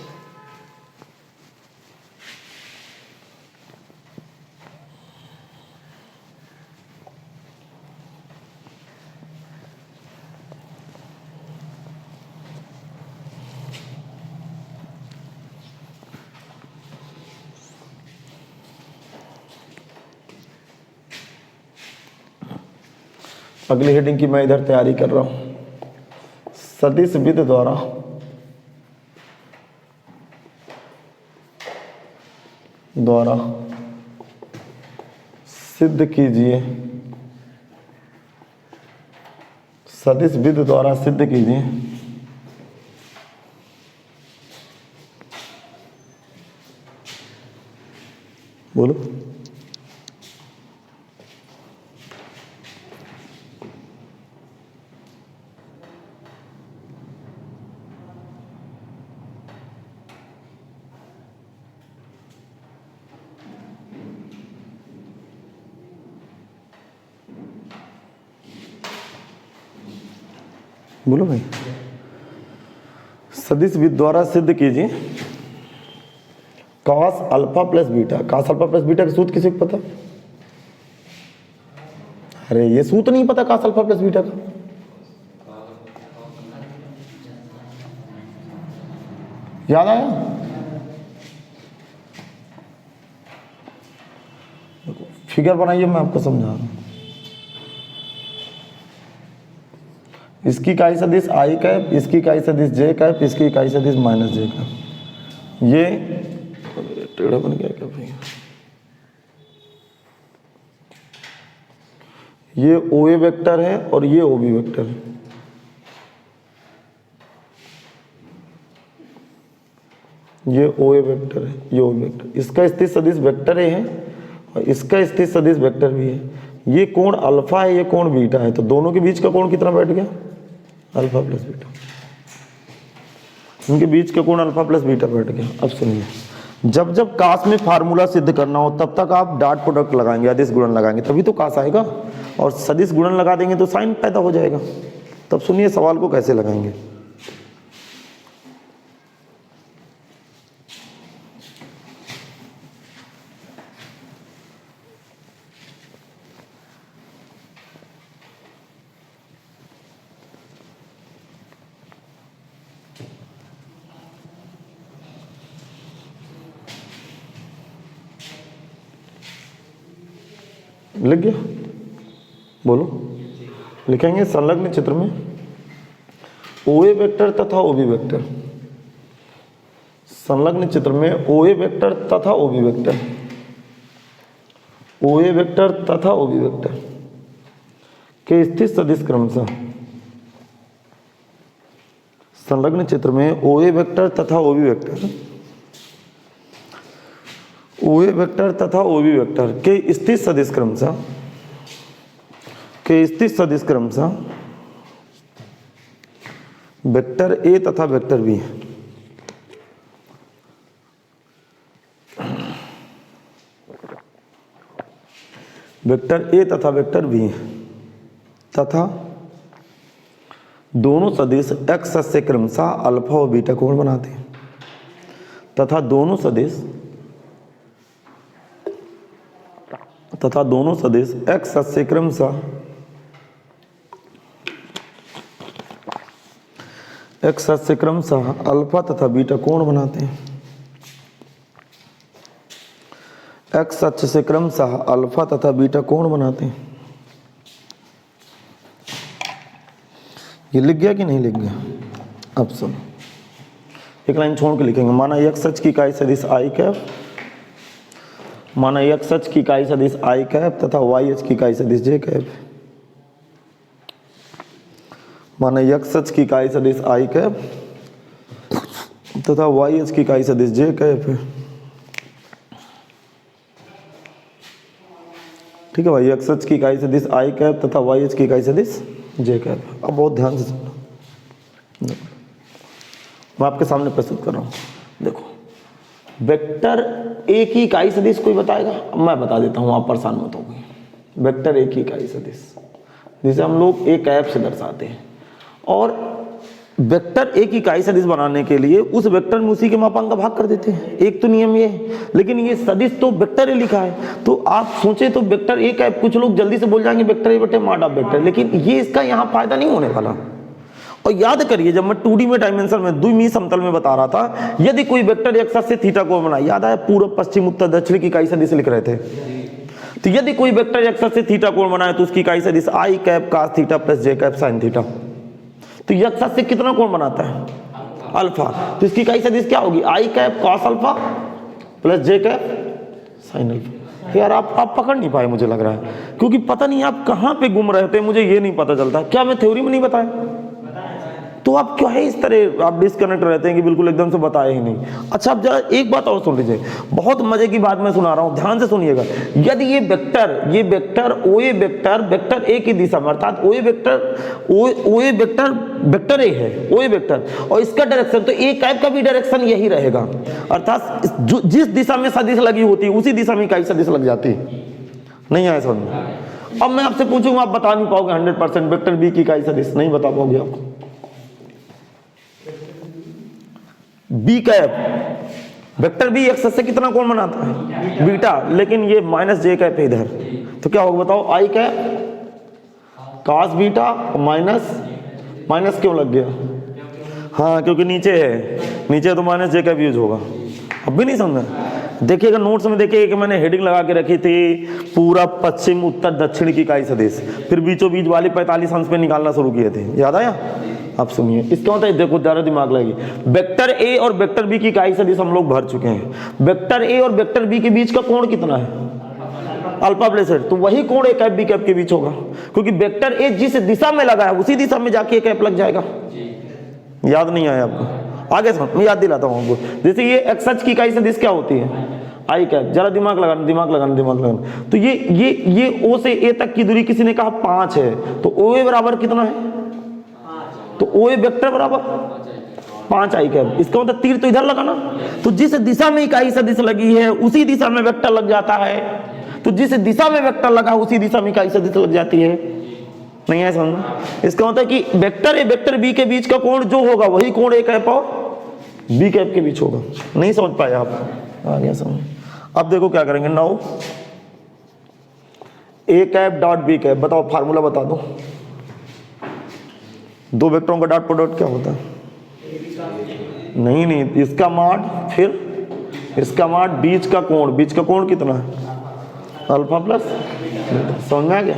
अगली हेडिंग की मैं इधर तैयारी कर रहा हूं। सदिश विधि द्वारा सिद्ध कीजिए, सदिश विधि द्वारा सिद्ध कीजिए बोलो। बोलो भाई, सदिश विधि द्वारा सिद्ध कीजिए cos alpha plus beta. Cos alpha plus beta का सूत्र किसी को पता? अरे ये सूत्र नहीं पता कॉस अल्फा प्लस बीटा का? याद आया? फिगर बनाइए, मैं आपको समझा रहा हूं। इसकी इकाई सदिश आई कैप, इसकी इकाई सदिश जे कैप, इसकी इकाई सदिश माइनस जे कैप। ये टेढ़ा बन गया क्या भाई? ये ओ ए वेक्टर है और ये ओ बी वेक्टर है। ये ओ ए वेक्टर है, ये ओ बी वेक्टर। इसका स्थित सदिश वेक्टर ए है और इसका स्थित सदिश वेक्टर भी है। ये कोण अल्फा है, ये कोण बीटा है, तो दोनों के बीच का कोण कितना बैठ गया? Alpha plus beta. इनके बीच का कोण अल्फा प्लस बीटा बैठ गया। अब सुनिए, जब जब कास में फार्मूला सिद्ध करना हो तब तक आप डॉट प्रोडक्ट लगाएंगे, अदिश गुणन लगाएंगे, तभी तो कास आएगा। और सदिश गुणन लगा देंगे तो साइन पैदा हो जाएगा। तब सुनिए सवाल को कैसे लगाएंगे। लिख गया, बोलो। लिखेंगे संलग्न चित्र में OA वेक्टर तथा OB वेक्टर, संलग्न चित्र में OA वेक्टर तथा OB वेक्टर, OA वेक्टर तथा OB वेक्टर के स्थित सदिश क्रमशः, संलग्न चित्र में OA वेक्टर तथा OB वेक्टर, OA वेक्टर तथा OB वेक्टर के स्थित सदिश क्रमशः, के स्थित सदिश क्रमशः वेक्टर A तथा वेक्टर B, वेक्टर A तथा वेक्टर B तथा दोनों सदिश x से क्रमशः अल्फा और बीटा कोण बनाते हैं, तथा दोनों सदिश x से क्रमशः अल्फा तथा बीटा कोण बनाते हैं, x अक्ष से क्रमशः अल्फा तथा बीटा कोण बनाते हैं। ये लिख गया कि नहीं लिख गया? अब सुनो, एक लाइन छोड़ के लिखेंगे। माना x अक्ष की इकाई सदिश i कैप, माना x अक्ष की इकाई सदिश i कैप तथा y अक्ष की इकाई सदिश j कैप, माना x अक्ष की इकाई सदिश i कैप तथा y अक्ष की इकाई सदिश j कैप है। ठीक है भाई, x अक्ष की इकाई सदिश i कैप तथा y अक्ष की इकाई सदिश j कैप। अब बहुत ध्यान से सुनना, मैं आपके सामने प्रस्तुत कर रहा हूँ। देखो, वेक्टर A की इकाई सदिश कोई बताएगा? मैं बता देता हूँ, आप परेशान मत होगे। वेक्टर A की इकाई सदिश जिसे हम लोग A कैप से दर्शाते हैं, और वेक्टर A की इकाई सदिश बनाने के लिए उस वेक्टर में उसी के मापांक का भाग कर देते हैं। एक तो नियम ये है, लेकिन ये सदिश तो वेक्टर A लिखा है, तो आप सोचे तो वेक्टर A कैप, कुछ लोग जल्दी से बोल जाएंगे वेक्टर A बटे मॉड ऑफ वेक्टर, लेकिन ये इसका यहाँ फायदा नहीं होने वाला। और याद करिए, जब मैं 2D में डायमेंशन में द्विमीय समतल में बता रहा था, यदि कोई वेक्टर x अक्ष से थीटा कोण बनाए, याद आया पूर्व पश्चिम उत्तर दक्षिण की इकाई सदिश लिख रहे थे, तो यदि कोई वेक्टर x अक्ष से थीटा कोण बनाए तो उसकी इकाई सदिश i cap cos theta plus j cap sin theta. तो x अक्ष से कितना कोण बनाता है? अल्फा, तो इसकी इकाई सदिश क्या होगी? i cap cos alpha plus j cap sin alpha. यार आप पकड़ नहीं पाए मुझे लग रहा है, क्योंकि पता नहीं आप कहाँ पे गुम रहते हैं, मुझे ये नहीं पता चलता। क्या मैं थ्योरी में नहीं बताया? तो आप क्या है इस तरह आप डिस्कनेक्ट रहते हैं कि बिल्कुल एकदम से बताए ही नहीं। अच्छा, अब जरा एक बात और सुन लीजिए, बहुत मजे की बात मैं सुना रहा हूं, ध्यान से सुनिएगा। यदि ये वेक्टर OA वेक्टर A की दिशा में, अर्थात OA वेक्टर A है, OA वेक्टर, और इसका डायरेक्शन तो A कैप का भी डायरेक्शन यही रहेगा, अर्थात जिस दिशा में सदिश लगी होती है उसी दिशा में इकाई सदिश लग जाती है। नहीं आया समझ में? अब मैं आपसे पूछूंगा, आप बता नहीं पाओगे 100%। वेक्टर B की इकाई सदिश नहीं बता पाओगे आप। B cap, vector B x से कितना कोण बनाता है? बीटा, लेकिन ये माइनस j कैप है इधर, तो क्या होगा बताओ? i cap cos beta, minus क्यों लग गया? हाँ, क्योंकि नीचे है, नीचे तो माइनस j कैप यूज होगा। अब भी नहीं समझा? देखिएगा नोट्स में, देखिए कि मैंने हेडिंग लगा के रखी थी पूरा पश्चिम उत्तर दक्षिण की इकाई सदिश, फिर बीचों बीच वाले 45 अंश पे निकालना शुरू किए थे, याद आया? आप सुनिए, इसका मतलब देखो, ज़्यादा दिमाग लगी। वेक्टर A और वेक्टर B की इकाई सदिश हम लोग भर चुके हैं। वेक्टर A और वेक्टर B के बीच का कोण कितना है? अल्फा प्लस z, तो वही कोण A कैप B कैप के बीच होगा, क्योंकि वेक्टर A जिस दिशा में लगा है उसी दिशा में जाके A कैप लग जाएगा। याद नहीं आया आपको? आगे सुनो, मैं याद दिलाता हूँ आपको। जैसे ये x अक्ष की इकाई सदिश क्या होती है? i cap. जरा दिमाग लगाना। तो ये O से A तक की दूरी किसी ने कहा 5 है, तो OA बराबर कितना है? तो OA वेक्टर बराबर 5 i कैप। इसका मतलब तीर तो इधर लगाना, तो जिस दिशा में इकाई सदिश लगी है उसी दिशा में वेक्टर लग जाता है, तो जिस दिशा में वेक्टर लगा उसी दिशा में इकाई सदिश लग जाती है। नहीं है समझ? इसका मतलब कि वेक्टर A वेक्टर B के बीच का कोण जो होगा वही कोण A कैप और B कैप के बीच होगा। नहीं समझ पाए आप? आ गया समझ? अब देखो क्या करेंगे। Now A cap dot B cap, बताओ फार्मूला बता दो। दो वेक्टरों का डॉट प्रोडक्ट क्या होता है? नहीं, इसका मॉड फिर इसका मॉड, बीच का कोण कितना है? अल्फा प्लस, समझ में आ गया।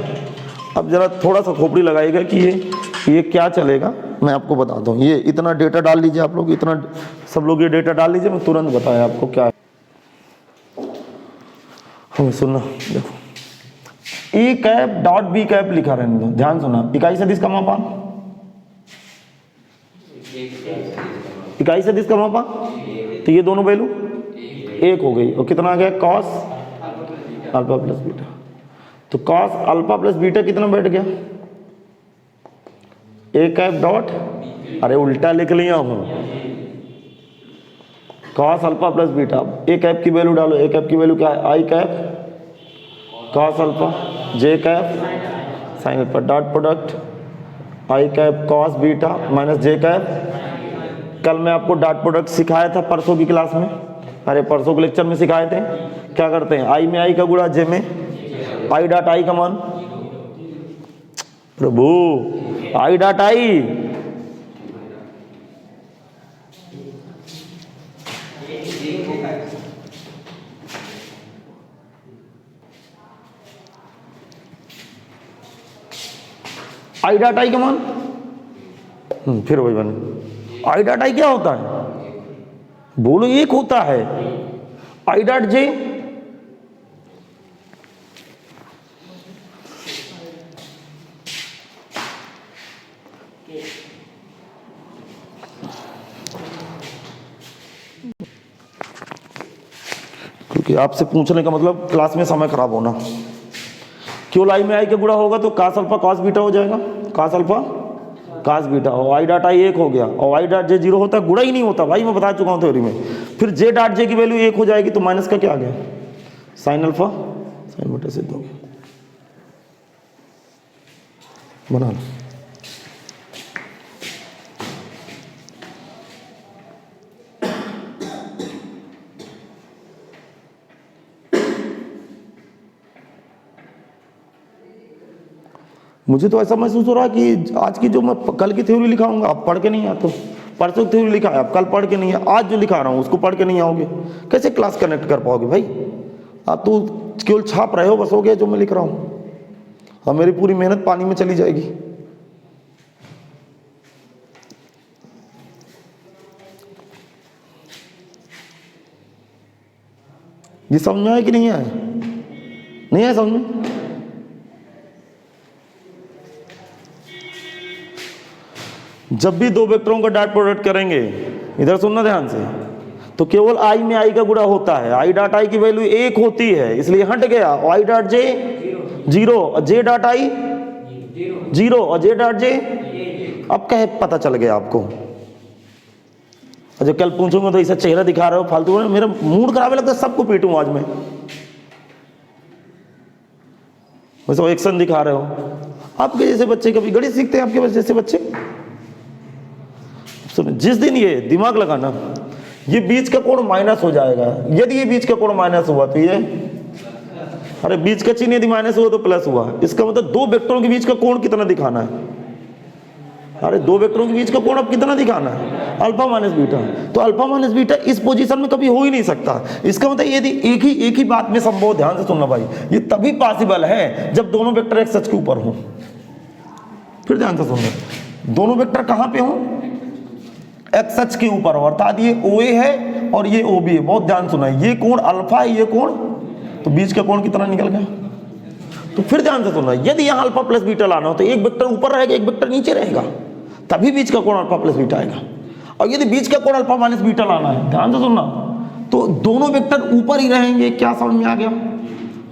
अब जरा थोड़ा सा खोपड़ी लगाइएगा कि ये क्या चलेगा, मैं आपको बताता हूँ। ये इतना डेटा डाल लीजिए आप लोग, इतना सब लोग ये डेटा डाल लीजिए, मैं तुरंत बताया आपको क्या है। हमें सुनना, देखो A cap dot B cap लिखा रहने दो, ध्यान सुना। इकाई सदिश का मापांक, इकाई सदिश का मापांक, तो ये दोनों वैल्यू एक हो गई, और कितना आ गया कॉस अल्फा प्लस बीटा। तो कॉस अल्फा प्लस बीटा कितना बैठ गया, ए कैप डॉट, अरे उल्टा लिख लिया हूं, cos alpha plus beta. A cap की वैल्यू डालो, ए कैप की वैल्यू क्या है, i cap cos alpha, j cap sine alpha, dot product i cap cos beta minus j cap. कल मैं आपको डॉट प्रोडक्ट सिखाया था परसों की क्लास में, अरे परसों के लेक्चर में सिखाए थे। क्या करते हैं, आई में आई का गुणा, जे में आई डॉट आई का मान, प्रभु I dot I, I dot I का मान, फिर वही बने। आई डॉट आई क्या होता है, बोलो एक होता है, आई डॉट जे क्योंकि आपसे पूछने का मतलब क्लास में समय खराब होना। केवल आई में आई का गुणा होगा तो कास अल्फा कॉस बीटा हो जाएगा, कास अल्फा कास बीटा, और आई डॉट आई एक हो गया, और आई डॉट जे जीरो होता है, गुणा ही नहीं होता भाई, मैं बता चुका हूं थ्योरी में। फिर जे डॉट जे की वैल्यू एक हो जाएगी, तो माइनस का क्या आ गया, साइन अल्फा साइन बटे सिद्ध हो गया। बना लो। मुझे तो ऐसा महसूस हो रहा है कि आज की जो मैं कल की थ्योरी लिखाऊंगा आप पढ़ के नहीं आते, परसों की थ्योरी लिखा है आप कल पढ़ के नहीं है, आज जो लिखा रहा हूँ उसको पढ़ के नहीं आओगे, कैसे क्लास कनेक्ट कर पाओगे भाई। आप तो केवल छाप रहे हो, बस हो गया जो मैं लिख रहा हूँ, और मेरी पूरी मेहनत पानी में चली जाएगी। ये समझ में आया कि नहीं आया, नहीं आया समझ में। जब भी दो वेक्टरों का डॉट प्रोडक्ट करेंगे, इधर सुनना ध्यान से, तो केवल आई में आई का गुणा होता है, आई डॉट आई की वैल्यू एक होती है इसलिए हट गया, आई डॉट जे जीरो, और जे डॉट आई जीरो, और जे डॉट जे, अब क्या पता चल गया आपको। जब कल पूछूंगा तो ऐसा चेहरा दिखा रहे हो फालतू, मेरा मूड खराब लगता है, सबको पीटूं आज मैं, वैसे एक्शन दिखा रहे हो। आपके जैसे बच्चे कभी गणित सीखते हैं, आपके जैसे बच्चे, जिस दिन ये दिमाग लगाना, ये बीच का कोण माइनस हो जाएगा, यदि ये बीच का कोण माइनस हुआ तो ये, अरे बीच का चिन्ह यदि माइनस हुआ तो प्लस हुआ, इसका मतलब दो वेक्टरों के बीच का कोण कितना दिखाना है, अरे दो वेक्टरों के बीच का कोण अब कितना दिखाना है, अल्फा माइनस बीटा। तो अल्फा माइनस बीटा इस पोजीशन में कभी हो ही नहीं सकता। इसका मतलब यदि एक ही बात में संभव, ध्यान से सुनना भाई, ये तभी पॉसिबल है जब दोनों वेक्टर एक्स अक्ष के ऊपर हो। फिर ध्यान से सुनना, दोनों वेक्टर कहां पे हो, एक्स अक्ष के ऊपर हो, अर्थात ये OA है और ये OB है। बहुत ध्यान सुना, ये कोण अल्फा है, ये कोण, तो बीच का कोण कितना निकल गया। तो फिर ध्यान से सुनना, यदि यहाँ अल्फा प्लस बीटा लाना हो तो एक वेक्टर ऊपर रहेगा, एक वेक्टर नीचे रहेगा, तभी बीच का कोण अल्फा प्लस बीटा आएगा। और यदि बीच का कोण अल्फा माइनस बीटा लाना है, ध्यान से सुनना, तो दोनों वेक्टर ऊपर ही रहेंगे। क्या समझ में आ गया,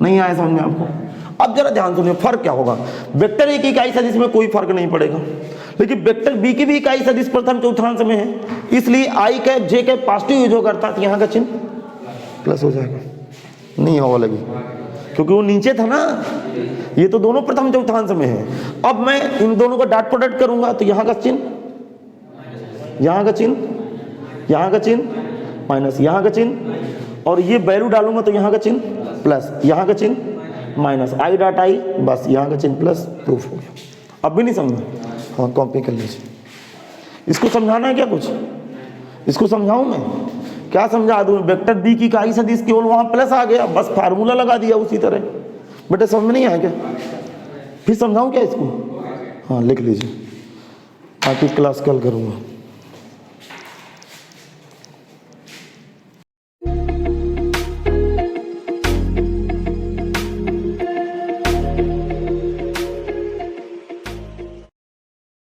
नहीं आया समझ में आपको। अब जरा ध्यान सुनिए, फर्क क्या होगा, वेक्टर ए की इकाई सदिश में कोई फर्क नहीं पड़ेगा, लेकिन वेक्टर बी की भी इकाई सदिश प्रथम चौथांश में है, इसलिए आई cap J cap positive use होगा, अर्थात यहाँ का चिन्ह प्लस हो जाएगा, नहीं हवा लगी क्योंकि वो नीचे था ना, ये तो दोनों प्रथम चौथांश में है। अब मैं इन दोनों का डॉट प्रोडक्ट करूंगा तो यहाँ का चिन्ह, यहाँ का चिन्ह, यहाँ का चिन्ह माइनस, यहाँ का चिन्ह, और ये वैल्यू डालूंगा तो यहाँ का चिन्ह प्लस, यहाँ का चिन्ह माइनस, आई डॉट आई, बस यहाँ का चिन्ह प्लस, प्रूफ हो गया। अब भी नहीं समझा, हाँ कॉपी कर लीजिए। इसको समझाना है क्या कुछ, इसको समझाऊं मैं, क्या समझा दूं। वेक्टर बी की इकाई सदिश केवल वहां प्लस आ गया, बस फार्मूला लगा दिया उसी तरह। बेटा समझ में नहीं आया क्या? फिर समझाऊं क्या इसको? हाँ लिख लीजिए, बाकी क्लास कल करूँगा।